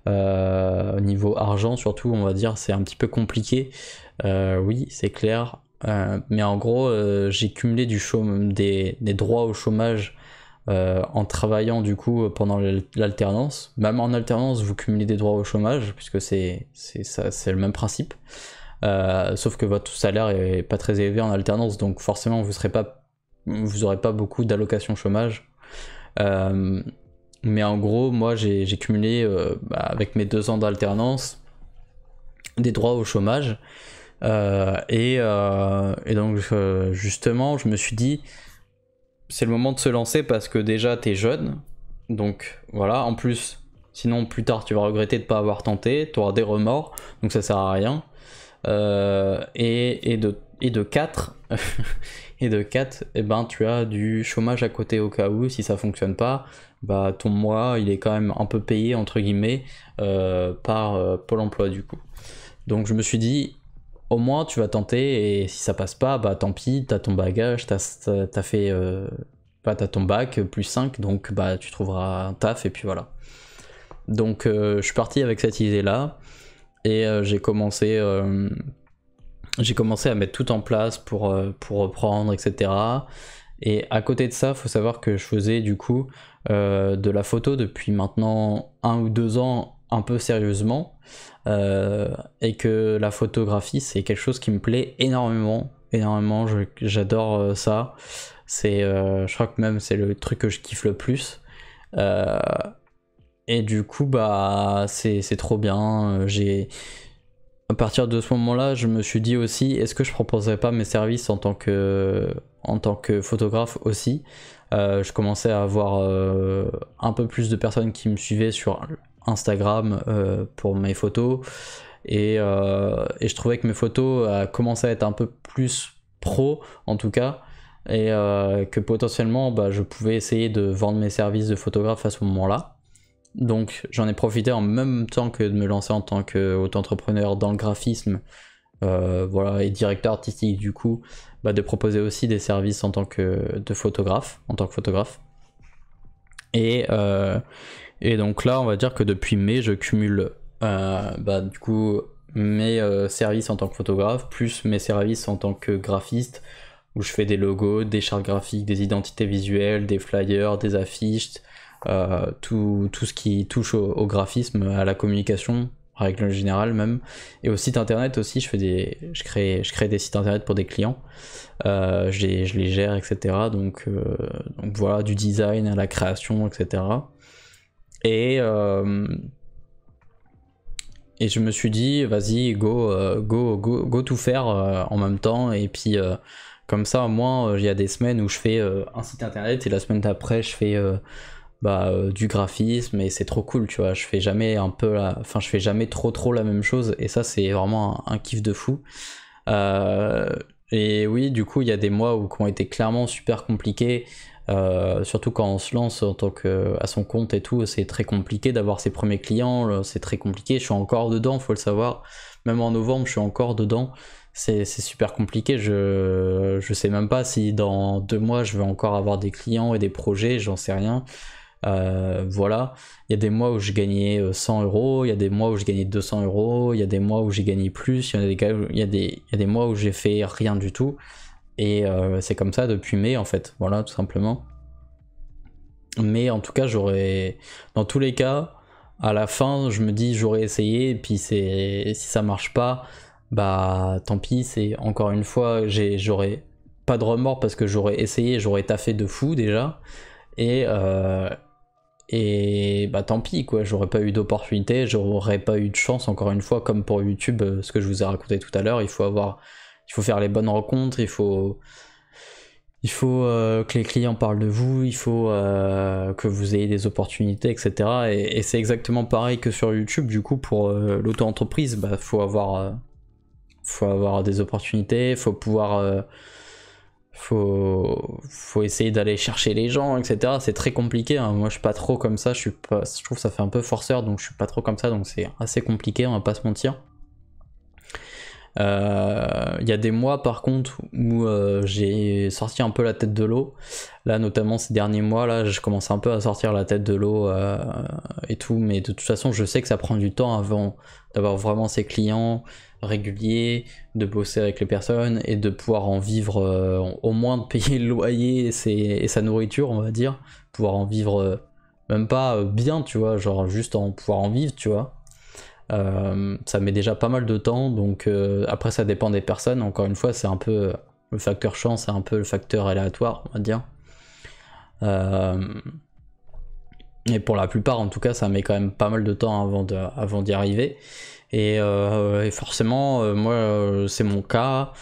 Au niveau argent surtout, on va dire, c'est un petit peu compliqué. Oui, c'est clair. Mais en gros j'ai cumulé des droits au chômage en travaillant du coup pendant l'alternance. Même en alternance, vous cumulez des droits au chômage puisque c'est le même principe. Sauf que votre salaire est pas très élevé en alternance, donc forcément vous aurez pas beaucoup d'allocations chômage. Mais en gros, moi j'ai cumulé avec mes 2 ans d'alternance des droits au chômage. Et donc justement, je me suis dit c'est le moment de se lancer parce que déjà t'es jeune, donc voilà, en plus sinon plus tard tu vas regretter de pas avoir tenté, tu auras des remords, donc ça sert à rien. Et de 4 et de 4, et ben tu as du chômage à côté au cas où si ça fonctionne pas, bah ton mois il est quand même un peu payé entre guillemets par Pôle emploi du coup. Donc je me suis dit au moins tu vas tenter et si ça passe pas, bah tant pis, t'as ton bagage, t'as fait t'as ton bac plus 5, donc bah tu trouveras un taf et puis voilà. Donc je suis parti avec cette idée là et j'ai commencé à mettre tout en place pour reprendre, etc. Et à côté de ça, faut savoir que je faisais du coup de la photo depuis maintenant 1 ou 2 ans un peu sérieusement, et que la photographie c'est quelque chose qui me plaît énormément, j'adore ça. C'est, je crois que même c'est le truc que je kiffe le plus. Euh, et du coup bah c'est trop bien. À partir de ce moment-là, je me suis dit aussi, est-ce que je proposerais pas mes services en tant que photographe aussi. Je commençais à avoir un peu plus de personnes qui me suivaient sur Instagram pour mes photos, et je trouvais que mes photos commençaient à être un peu plus pro en tout cas, et que potentiellement bah, je pouvais essayer de vendre mes services de photographe à ce moment-là. Donc j'en ai profité en même temps que de me lancer en tant qu'auto-entrepreneur dans le graphisme, voilà, et directeur artistique du coup, bah, de proposer aussi des services en tant que photographe. Et donc là, on va dire que depuis mai, je cumule bah, du coup mes services en tant que photographe plus mes services en tant que graphiste, où je fais des logos, des chartes graphiques, des identités visuelles, des flyers, des affiches, tout ce qui touche au graphisme, à la communication, en règle générale même, et au site internet aussi. Je crée des sites internet pour des clients, je les gère, etc. Donc voilà, du design à la création, etc. Et je me suis dit, vas-y, go tout faire en même temps, et puis comme ça, au moins, il y a des semaines où je fais un site internet, et la semaine d'après, je fais du graphisme, et c'est trop cool, tu vois. Je fais jamais je fais jamais trop la même chose, et ça, c'est vraiment un kiff de fou. Et oui, du coup, il y a des mois qui ont été clairement super compliqués, surtout quand on se lance en tant à son compte et tout. C'est très compliqué d'avoir ses premiers clients, là, c'est très compliqué. Je suis encore dedans, faut le savoir. Même en novembre, je suis encore dedans. C'est super compliqué. Je sais même pas si dans 2 mois je vais encore avoir des clients et des projets, j'en sais rien. Voilà, il y a des mois où je gagnais 100 euros, il y a des mois où je gagnais 200 euros, il y a des mois où j'ai gagné plus, il y a des mois où j'ai fait rien du tout, et c'est comme ça depuis mai en fait, voilà, tout simplement. Mais en tout cas, dans tous les cas, à la fin, je me dis j'aurais essayé, et puis si ça marche pas, bah tant pis. C'est encore une fois, j'aurais pas de remords parce que j'aurais essayé, j'aurais taffé de fou déjà, et bah tant pis quoi, j'aurais pas eu d'opportunité, j'aurais pas eu de chance, encore une fois, comme pour YouTube, ce que je vous ai raconté tout à l'heure. Il faut faire les bonnes rencontres, il faut que les clients parlent de vous, il faut que vous ayez des opportunités, etc. Et c'est exactement pareil que sur YouTube, du coup, pour l'auto-entreprise. Bah, faut avoir des opportunités, faut pouvoir faut essayer d'aller chercher les gens, etc. C'est très compliqué, hein. Moi je suis pas trop comme ça, je trouve que ça fait un peu forceur, donc je suis pas trop comme ça, donc c'est assez compliqué, on va pas se mentir. Il y a des mois par contre où j'ai sorti un peu la tête de l'eau. Là notamment ces derniers mois, là je commence un peu à sortir la tête de l'eau et tout, mais de toute façon je sais que ça prend du temps avant d'avoir vraiment ses clients réguliers, de bosser avec les personnes et de pouvoir en vivre, au moins de payer le loyer et sa nourriture, on va dire, pouvoir en vivre, même pas bien, tu vois, genre juste pouvoir en vivre, tu vois. Ça met déjà pas mal de temps, donc après ça dépend des personnes. Encore une fois, c'est un peu le facteur chance, c'est un peu le facteur aléatoire, on va dire. Et pour la plupart, en tout cas, ça met quand même pas mal de temps avant d'y arriver. Et forcément, moi, c'est mon cas.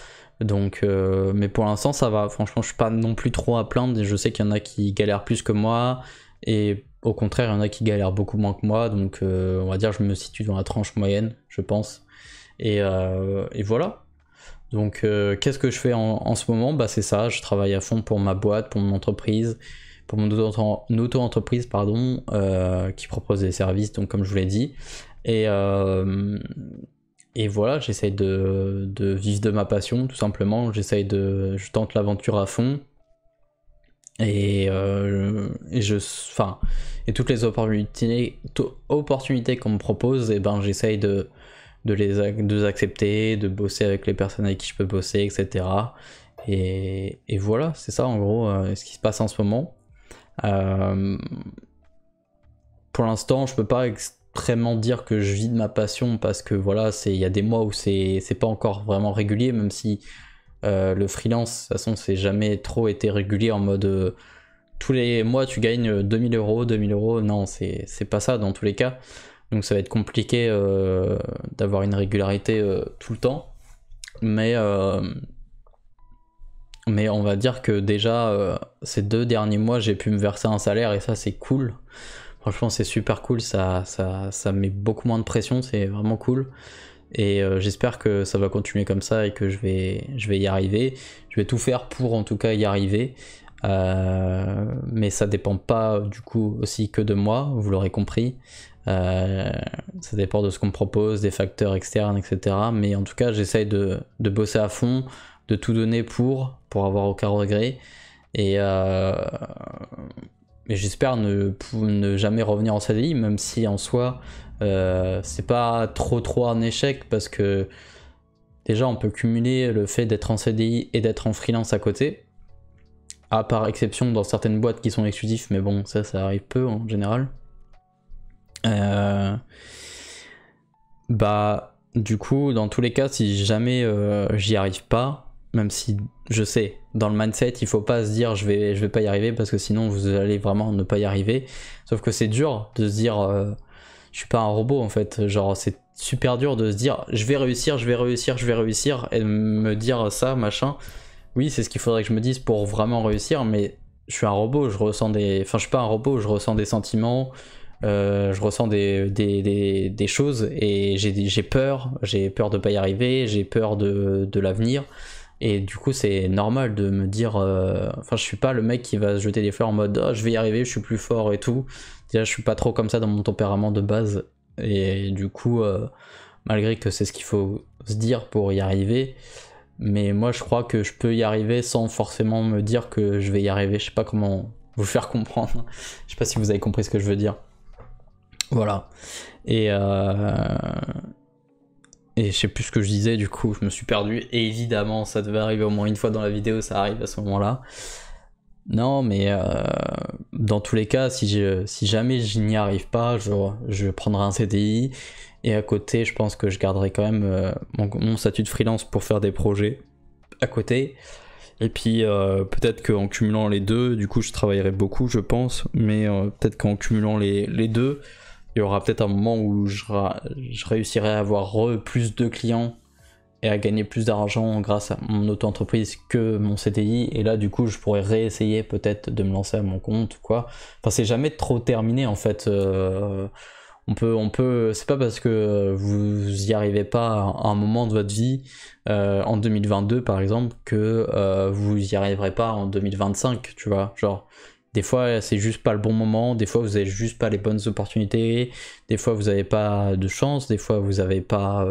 Donc, mais pour l'instant, ça va. Franchement, je suis pas non plus trop à plaindre. Je sais qu'il y en a qui galèrent plus que moi, et au contraire, il y en a qui galèrent beaucoup moins que moi. Donc, on va dire, je me situe dans la tranche moyenne, je pense. Et voilà. Donc, qu'est-ce que je fais en ce moment? Bah, c'est ça. Je travaille à fond pour ma boîte, pour mon entreprise, pour mon auto-entreprise, pardon, qui propose des services. Donc, comme je vous l'ai dit. Et voilà, j'essaye de vivre de ma passion, tout simplement. Je tente l'aventure à fond. Et toutes les opportunités qu'on me propose, et ben j'essaye de les accepter, de bosser avec les personnes avec qui je peux bosser, etc. Et voilà, c'est ça en gros ce qui se passe en ce moment. Pour l'instant, je peux pas extrêmement dire que je vis de ma passion parce que voilà, il y a des mois où c'est pas encore vraiment régulier, même si le freelance, de toute façon, c'est jamais trop été régulier en mode tous les mois tu gagnes 2000 euros, 2000 euros. Non, c'est pas ça dans tous les cas. Donc ça va être compliqué d'avoir une régularité tout le temps. Mais on va dire que déjà ces 2 derniers mois j'ai pu me verser un salaire et ça c'est cool. Franchement c'est super cool, ça met beaucoup moins de pression, c'est vraiment cool. Et j'espère que ça va continuer comme ça et que je vais y arriver. Je vais tout faire pour en tout cas y arriver. Mais ça dépend pas du coup aussi que de moi, vous l'aurez compris. Ça dépend de ce qu'on me propose, des facteurs externes, etc. Mais en tout cas j'essaye de bosser à fond, de tout donner pour avoir aucun regret. Et j'espère ne jamais revenir en CDI, même si en soi c'est pas trop un échec, parce que déjà on peut cumuler le fait d'être en CDI et d'être en freelance à côté, à part exception dans certaines boîtes qui sont exclusifs, mais bon ça arrive peu en général. Bah du coup dans tous les cas, si jamais j'y arrive pas, même si je sais dans le mindset il faut pas se dire je vais pas y arriver, parce que sinon vous allez vraiment ne pas y arriver, sauf que c'est dur de se dire je suis pas un robot en fait, genre c'est super dur de se dire je vais réussir et de me dire ça machin. Oui, c'est ce qu'il faudrait que je me dise pour vraiment réussir, mais je suis un robot, je suis pas un robot, je ressens des sentiments, je ressens des choses, et j'ai peur de pas y arriver, j'ai peur de l'avenir. Et du coup c'est normal de me dire je suis pas le mec qui va se jeter des fleurs en mode oh, je vais y arriver, je suis plus fort et tout. Déjà je suis pas trop comme ça dans mon tempérament de base, et du coup malgré que c'est ce qu'il faut se dire pour y arriver, mais moi je crois que je peux y arriver sans forcément me dire que je vais y arriver. Je sais pas comment vous faire comprendre, je sais pas si vous avez compris ce que je veux dire. Voilà. Et je sais plus ce que je disais, du coup je me suis perdu, et évidemment ça devait arriver au moins une fois dans la vidéo, ça arrive à ce moment là. Non mais dans tous les cas, si jamais je n'y arrive pas, je prendrai un CDI, et à côté je pense que je garderai quand même mon statut de freelance pour faire des projets à côté. Et puis peut-être qu'en cumulant les deux, du coup je travaillerai beaucoup je pense, mais peut-être qu'en cumulant les deux, il y aura peut-être un moment où je réussirai à avoir plus de clients et à gagner plus d'argent grâce à mon auto-entreprise que mon CDI, et là du coup je pourrais réessayer peut-être de me lancer à mon compte, quoi. Enfin c'est jamais trop terminé en fait. On peut, c'est pas parce que vous y arrivez pas à un moment de votre vie en 2022 par exemple que vous y arriverez pas en 2025, tu vois. Genre des fois c'est juste pas le bon moment, des fois vous avez juste pas les bonnes opportunités, des fois vous avez pas de chance, des fois vous avez pas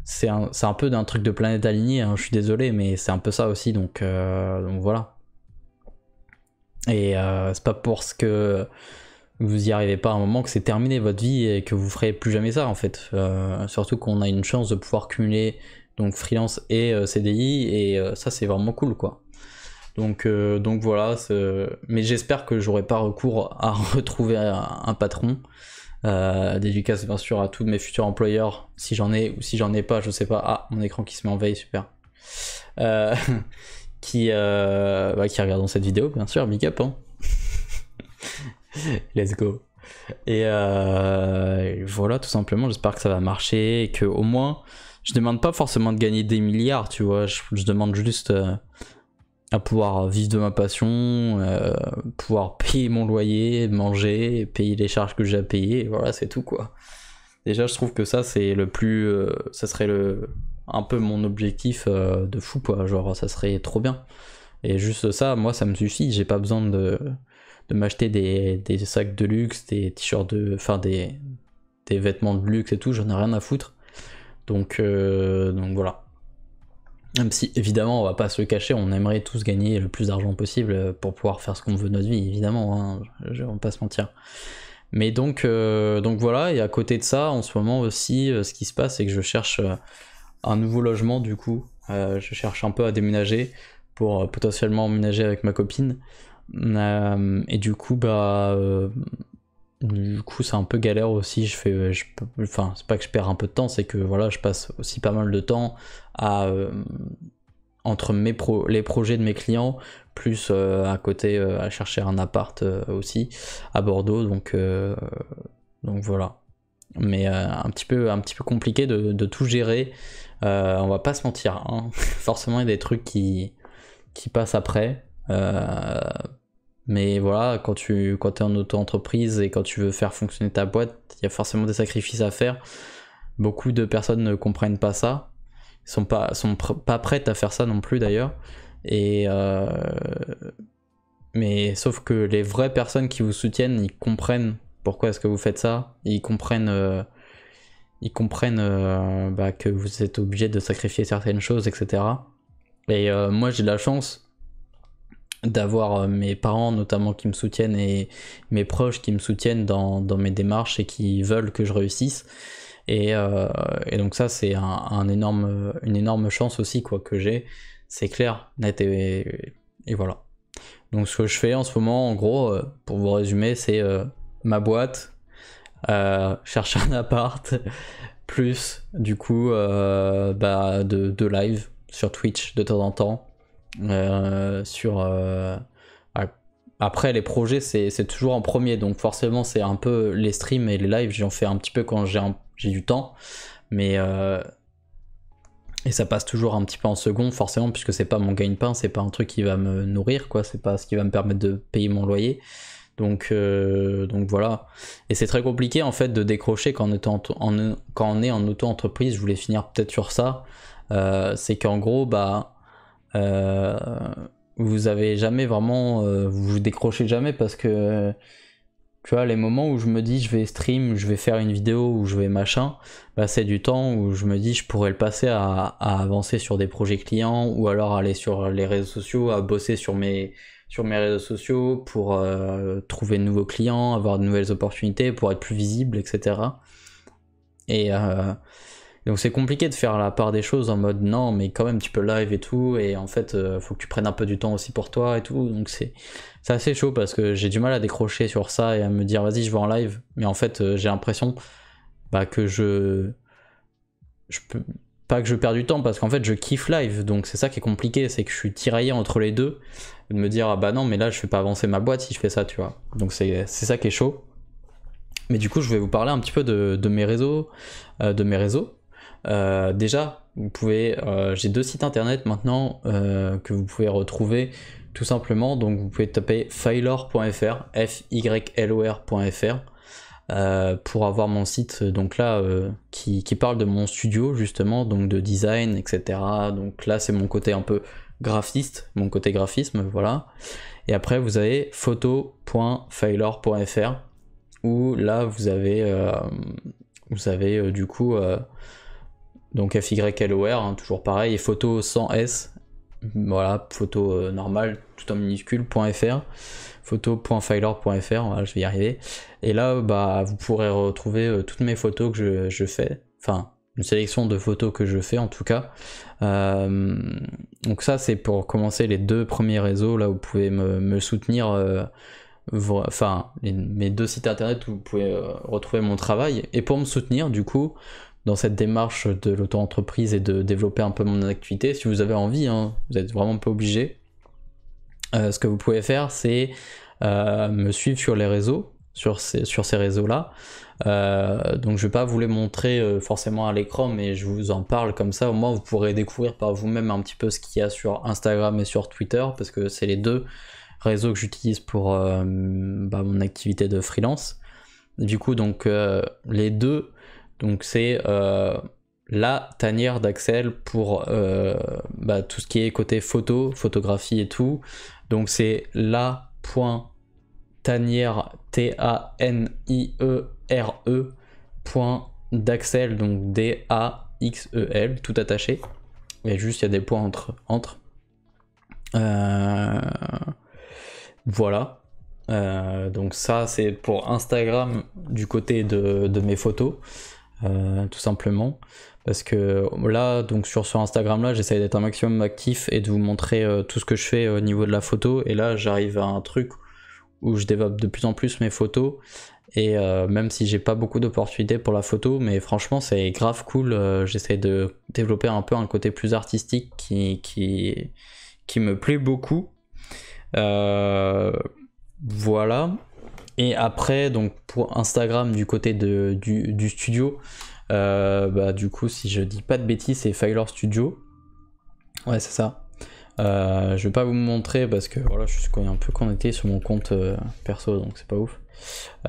c'est un peu d'un truc de planète alignée, hein, je suis désolé, mais c'est un peu ça aussi, donc voilà. Et c'est pas parce que vous y arrivez pas à un moment que c'est terminé votre vie et que vous ferez plus jamais ça en fait. Surtout qu'on a une chance de pouvoir cumuler donc freelance et CDI, et ça c'est vraiment cool, quoi. Donc voilà, mais j'espère que j'aurai pas recours à retrouver un patron. Dédicace bien sûr à tous mes futurs employeurs, si j'en ai ou si j'en ai pas, je sais pas. Ah, mon écran qui se met en veille, super. Qui regardent cette vidéo, bien sûr, big up, hein. Let's go. Et voilà, tout simplement, j'espère que ça va marcher, et que au moins, je demande pas forcément de gagner des milliards, tu vois, je demande juste à pouvoir vivre de ma passion, pouvoir payer mon loyer, manger, payer les charges que j'ai à payer, et voilà, c'est tout, quoi. Déjà je trouve que ça c'est le plus ça serait un peu mon objectif de fou, quoi, genre ça serait trop bien. Et juste ça, moi ça me suffit, j'ai pas besoin de m'acheter des sacs de luxe, des t-shirts des vêtements de luxe et tout, j'en ai rien à foutre. Donc voilà. Même si évidemment on va pas se le cacher, on aimerait tous gagner le plus d'argent possible pour pouvoir faire ce qu'on veut de notre vie, évidemment, hein, on va pas se mentir. Mais donc voilà, et à côté de ça, en ce moment aussi, ce qui se passe, c'est que je cherche un nouveau logement, du coup, Je cherche un peu à déménager pour potentiellement emménager avec ma copine. Et du coup, c'est un peu galère aussi. Enfin, c'est pas que je perds un peu de temps, c'est que voilà, je passe aussi pas mal de temps à entre les projets de mes clients, plus à côté à chercher un appart aussi à Bordeaux. Donc voilà. Mais un petit peu compliqué de tout gérer. On va pas se mentir, hein. Forcément, il y a des trucs qui passent après. Mais voilà, quand tu es en auto-entreprise et quand tu veux faire fonctionner ta boîte, il y a forcément des sacrifices à faire. Beaucoup de personnes ne comprennent pas ça. Ils sont pas prêtes à faire ça non plus d'ailleurs. Mais sauf que les vraies personnes qui vous soutiennent, ils comprennent pourquoi est-ce que vous faites ça. Ils comprennent que vous êtes obligé de sacrifier certaines choses, etc. Et moi j'ai de la chance d'avoir mes parents notamment qui me soutiennent et mes proches qui me soutiennent dans mes démarches et qui veulent que je réussisse. Et donc ça c'est une énorme chance aussi quoi que j'ai, c'est clair, net et voilà. Donc ce que je fais en ce moment en gros, pour vous résumer, c'est ma boîte, chercher un appart, plus du coup de live sur Twitch de temps en temps. Après les projets c'est toujours en premier, donc forcément c'est un peu les streams et les lives, j'en fais un petit peu quand j'ai du temps, mais et ça passe toujours un petit peu en second forcément, puisque c'est pas mon gagne-pain, c'est pas un truc qui va me nourrir quoi, c'est pas ce qui va me permettre de payer mon loyer. Donc voilà, et c'est très compliqué en fait de décrocher quand on est en auto-entreprise. Je voulais finir peut-être sur ça, c'est qu'en gros vous avez jamais vraiment, vous décrochez jamais, parce que tu vois, les moments où je me dis je vais stream, je vais faire une vidéo ou je vais machin, c'est du temps où je me dis je pourrais le passer à avancer sur des projets clients, ou alors aller sur les réseaux sociaux, à bosser sur mes réseaux sociaux pour trouver de nouveaux clients, avoir de nouvelles opportunités, pour être plus visible, etc. Et donc c'est compliqué de faire la part des choses en mode non mais quand même tu peux live et tout, et en fait faut que tu prennes un peu du temps aussi pour toi et tout, donc c'est assez chaud parce que j'ai du mal à décrocher sur ça et à me dire vas-y je vais en live, mais en fait j'ai l'impression que je peux pas, que je perds du temps, parce qu'en fait je kiffe live, donc c'est ça qui est compliqué, c'est que je suis tiraillé entre les deux, de me dire ah bah non mais là je fais pas avancer ma boîte si je fais ça, tu vois, donc c'est ça qui est chaud. Mais du coup je vais vous parler un petit peu de mes réseaux, déjà, vous pouvez, j'ai 2 sites internet maintenant que vous pouvez retrouver tout simplement. Donc vous pouvez taper Phylor.fr, Phylor.fr, pour avoir mon site, donc là qui parle de mon studio justement, donc de design, etc. Donc là c'est mon côté un peu graphiste, mon côté graphisme, voilà. Et après vous avez photo.phylor.fr, où là vous avez du coup donc FYLOR, hein, toujours pareil, et photo sans S, voilà, photo normale, tout en minuscule, .fr, photo.phylor.fr, voilà, je vais y arriver. Et là, vous pourrez retrouver toutes mes photos que je fais, enfin, une sélection de photos que je fais en tout cas. Donc ça, c'est pour commencer les 2 premiers réseaux, là où vous pouvez me soutenir, mes 2 sites internet où vous pouvez retrouver mon travail. Et pour me soutenir, du coup, dans cette démarche de l'auto-entreprise et de développer un peu mon activité, si vous avez envie, hein, vous n'êtes vraiment pas obligé. Ce que vous pouvez faire, c'est me suivre sur les réseaux, sur ces réseaux-là. Donc je vais pas vous les montrer forcément à l'écran, mais je vous en parle comme ça, au moins vous pourrez découvrir par vous-même un petit peu ce qu'il y a sur Instagram et sur Twitter, parce que c'est les 2 réseaux que j'utilise pour mon activité de freelance. Du coup, donc les 2, donc c'est la tanière d'Axel pour tout ce qui est côté photographie et tout. Donc c'est la.tanière .d'Axel, donc DAXEL, tout attaché. Et juste il y a des points entre. Voilà. Donc ça c'est pour Instagram du côté de mes photos. tout simplement. Parce que là, donc sur Instagram là, j'essaie d'être un maximum actif et de vous montrer tout ce que je fais au niveau de la photo. Et là, j'arrive à un truc où je développe de plus en plus mes photos. Et même si j'ai pas beaucoup d'opportunités pour la photo, mais franchement c'est grave cool, j'essaie de développer un peu un côté plus artistique qui me plaît beaucoup. Voilà. Et après, donc pour Instagram du côté du studio, bah du coup si je dis pas de bêtises c'est Filer Studio. Ouais c'est ça. Je vais pas vous montrer parce que voilà, je suis un peu connecté sur mon compte perso donc c'est pas ouf.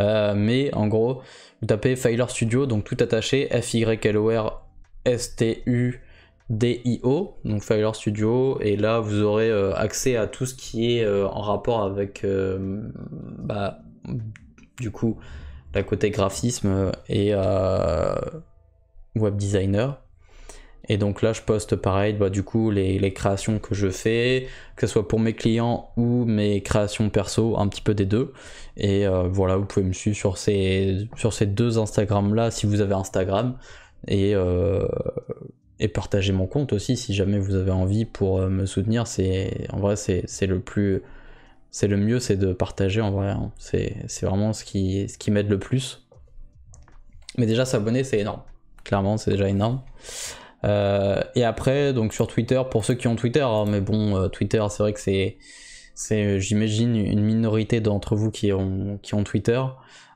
Mais en gros, vous tapez Filer Studio, donc tout attaché, FYLOR STUDIO, donc Filer Studio, et là vous aurez accès à tout ce qui est en rapport avec bah, du coup la côté graphisme et web designer. Et donc là je poste pareil, bah, du coup les créations que je fais, que ce soit pour mes clients ou mes créations perso, un petit peu des deux. Et voilà, vous pouvez me suivre sur ces deux Instagram là si vous avez Instagram. Et partager mon compte aussi si jamais vous avez envie pour me soutenir. En vrai c'est le mieux, c'est de partager en vrai, hein. C'est vraiment ce qui m'aide le plus. Mais déjà s'abonner c'est énorme, clairement c'est déjà énorme. Et après, donc sur Twitter, pour ceux qui ont Twitter, hein, mais bon, Twitter, c'est vrai que c'est j'imagine, une minorité d'entre vous qui ont Twitter.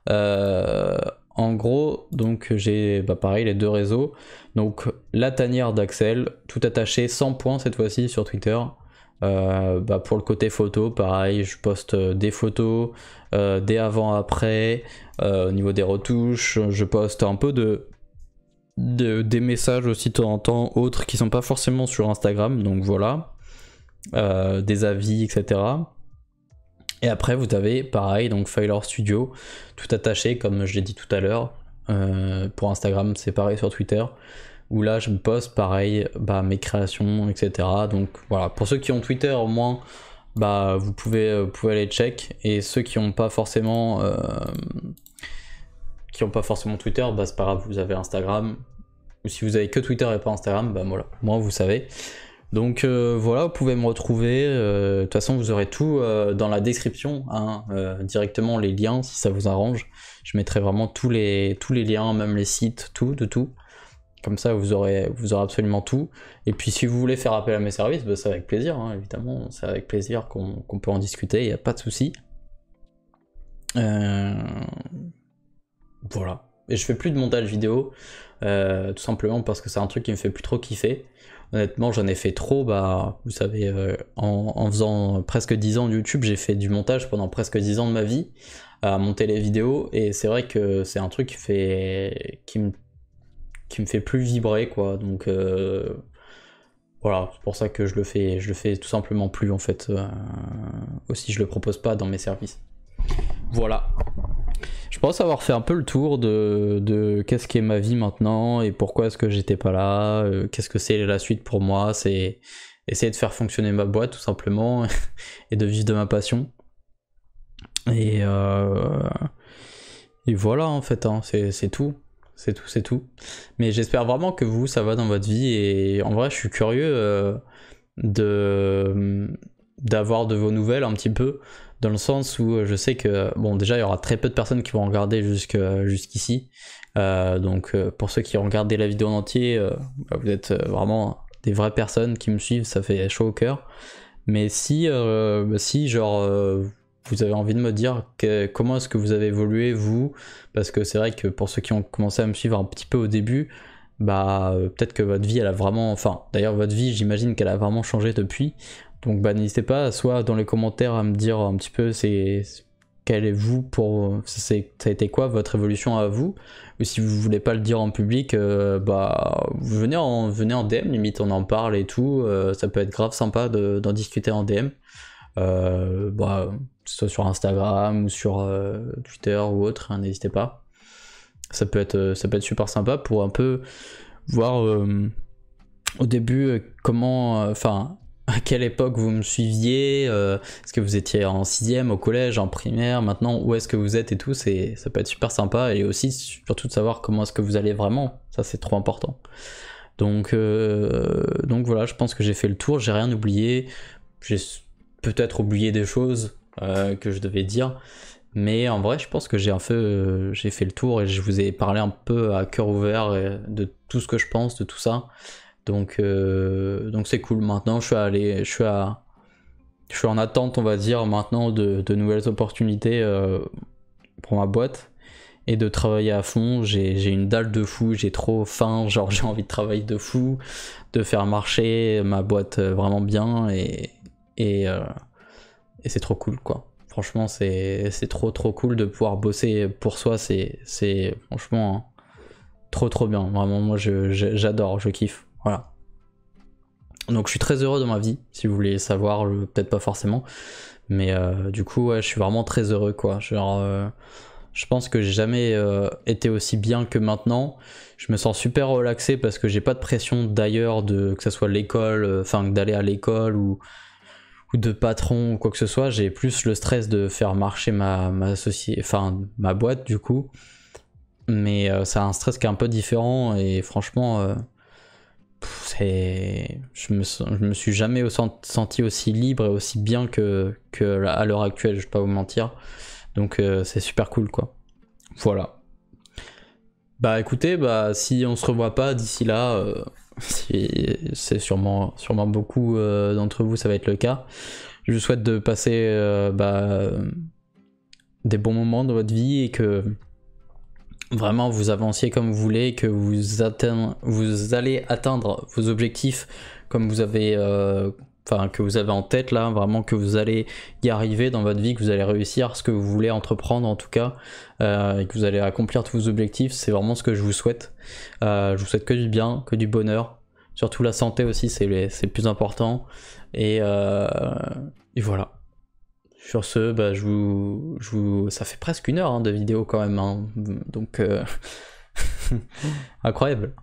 En gros, donc j'ai pareil les deux réseaux. Donc la tanière d'Axel, tout attaché, 100 points cette fois-ci sur Twitter. Pour le côté photo, pareil, je poste des photos, des avant-après, au niveau des retouches, je poste un peu des messages aussi de temps en temps, autres qui sont pas forcément sur Instagram, donc voilà, des avis, etc. Et après vous avez pareil, donc Filer Studio, tout attaché comme je l'ai dit tout à l'heure. Pour Instagram c'est pareil sur Twitter, où là je me poste pareil mes créations, etc. Donc voilà, pour ceux qui ont Twitter au moins, vous pouvez aller check, et ceux qui n'ont pas forcément Twitter, c'est pas grave, vous avez Instagram. Ou si vous avez que Twitter et pas Instagram, voilà, moi vous savez. Donc voilà, vous pouvez me retrouver. De toute façon, vous aurez tout dans la description, hein, directement les liens si ça vous arrange. Je mettrai vraiment tous les liens, même les sites, tout. Comme ça, vous aurez absolument tout. Et puis si vous voulez faire appel à mes services, c'est avec plaisir, hein, évidemment. C'est avec plaisir qu'on peut en discuter, il n'y a pas de souci. Voilà. Et je fais plus de montage vidéo, tout simplement parce que c'est un truc qui me fait plus trop kiffer. Honnêtement, j'en ai fait trop, vous savez, en faisant presque 10 ans de YouTube, j'ai fait du montage pendant presque 10 ans de ma vie, à monter les vidéos, et c'est vrai que c'est un truc qui me fait plus vibrer, quoi. Donc voilà, c'est pour ça que je le fais tout simplement plus, en fait. Aussi, je le propose pas dans mes services. Voilà. Je pense avoir fait un peu le tour de qu'est-ce qu'est ma vie maintenant et pourquoi est-ce que j'étais pas là, qu'est-ce que c'est la suite pour moi, c'est essayer de faire fonctionner ma boîte tout simplement et de vivre de ma passion. Et voilà en fait, hein, c'est tout. C'est tout. Mais j'espère vraiment que vous, ça va dans votre vie, et en vrai je suis curieux d'avoir de vos nouvelles un petit peu, dans le sens où je sais que, bon, déjà il y aura très peu de personnes qui vont regarder jusqu'ici, donc pour ceux qui ont regardé la vidéo en entier, vous êtes vraiment des vraies personnes qui me suivent, ça fait chaud au cœur. Mais si genre vous avez envie de me dire comment est-ce que vous avez évolué vous, parce que c'est vrai que pour ceux qui ont commencé à me suivre un petit peu au début, peut-être que votre vie elle a vraiment, enfin d'ailleurs votre vie j'imagine qu'elle a vraiment changé depuis. Donc n'hésitez pas, soit dans les commentaires, à me dire un petit peu quel est vous ça a été quoi votre évolution à vous, ou si vous voulez pas le dire en public, vous venez en DM, limite on en parle et tout, ça peut être grave sympa d'en discuter en DM, que ce soit sur Instagram ou sur Twitter ou autre, hein, n'hésitez pas. Ça peut être super sympa pour un peu voir au début comment, à quelle époque vous me suiviez, est-ce que vous étiez en 6ème, au collège, en primaire, maintenant où est-ce que vous êtes et tout, ça peut être super sympa, et aussi surtout de savoir comment est-ce que vous allez vraiment, ça c'est trop important. Donc voilà, je pense que j'ai fait le tour, j'ai rien oublié, j'ai peut-être oublié des choses que je devais dire, mais en vrai je pense que j'ai fait le tour et je vous ai parlé un peu à cœur ouvert de tout ce que je pense, de tout ça. Donc c'est cool. Maintenant je suis en attente, on va dire, maintenant de nouvelles opportunités pour ma boîte et de travailler à fond. J'ai une dalle de fou, j'ai trop faim, genre j'ai envie de travailler de fou, de faire marcher ma boîte vraiment bien et c'est trop cool quoi. Franchement c'est trop cool de pouvoir bosser pour soi, c'est franchement trop bien. Vraiment moi j'adore, je kiffe. Voilà. Donc je suis très heureux dans ma vie, si vous voulez savoir, peut-être pas forcément, mais du coup ouais, je suis vraiment très heureux quoi. Genre je pense que j'ai jamais été aussi bien que maintenant. Je me sens super relaxé parce que j'ai pas de pression d'ailleurs, que ça soit l'école, enfin d'aller à l'école ou de patron ou quoi que ce soit. J'ai plus le stress de faire marcher ma boîte du coup, mais c'est un stress qui est un peu différent et franchement je me suis jamais senti aussi libre et aussi bien que à l'heure actuelle, je vais pas vous mentir. Donc c'est super cool quoi. Voilà. Bah écoutez, si on se revoit pas d'ici là, c'est sûrement beaucoup d'entre vous, ça va être le cas. Je vous souhaite de passer des bons moments dans votre vie et que vraiment vous avanciez comme vous voulez, que vous allez atteindre vos objectifs comme vous avez que vous avez en tête là, vraiment que vous allez y arriver dans votre vie, que vous allez réussir ce que vous voulez entreprendre en tout cas, et que vous allez accomplir tous vos objectifs. C'est vraiment ce que je vous souhaite. Je vous souhaite que du bien, que du bonheur, surtout la santé aussi, c'est le plus important, et voilà. Sur ce, ça fait presque 1 heure de vidéo quand même, hein. Donc incroyable.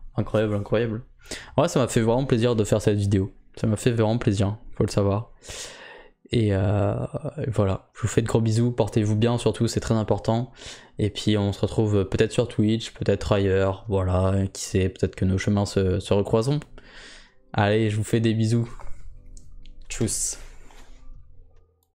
Ouais, ça m'a fait vraiment plaisir de faire cette vidéo. Ça m'a fait vraiment plaisir, faut le savoir. Et voilà, je vous fais de gros bisous, portez-vous bien surtout, c'est très important. Et puis on se retrouve peut-être sur Twitch, peut-être ailleurs, voilà, qui sait, peut-être que nos chemins se recroiseront. Allez, je vous fais des bisous. Tchuss.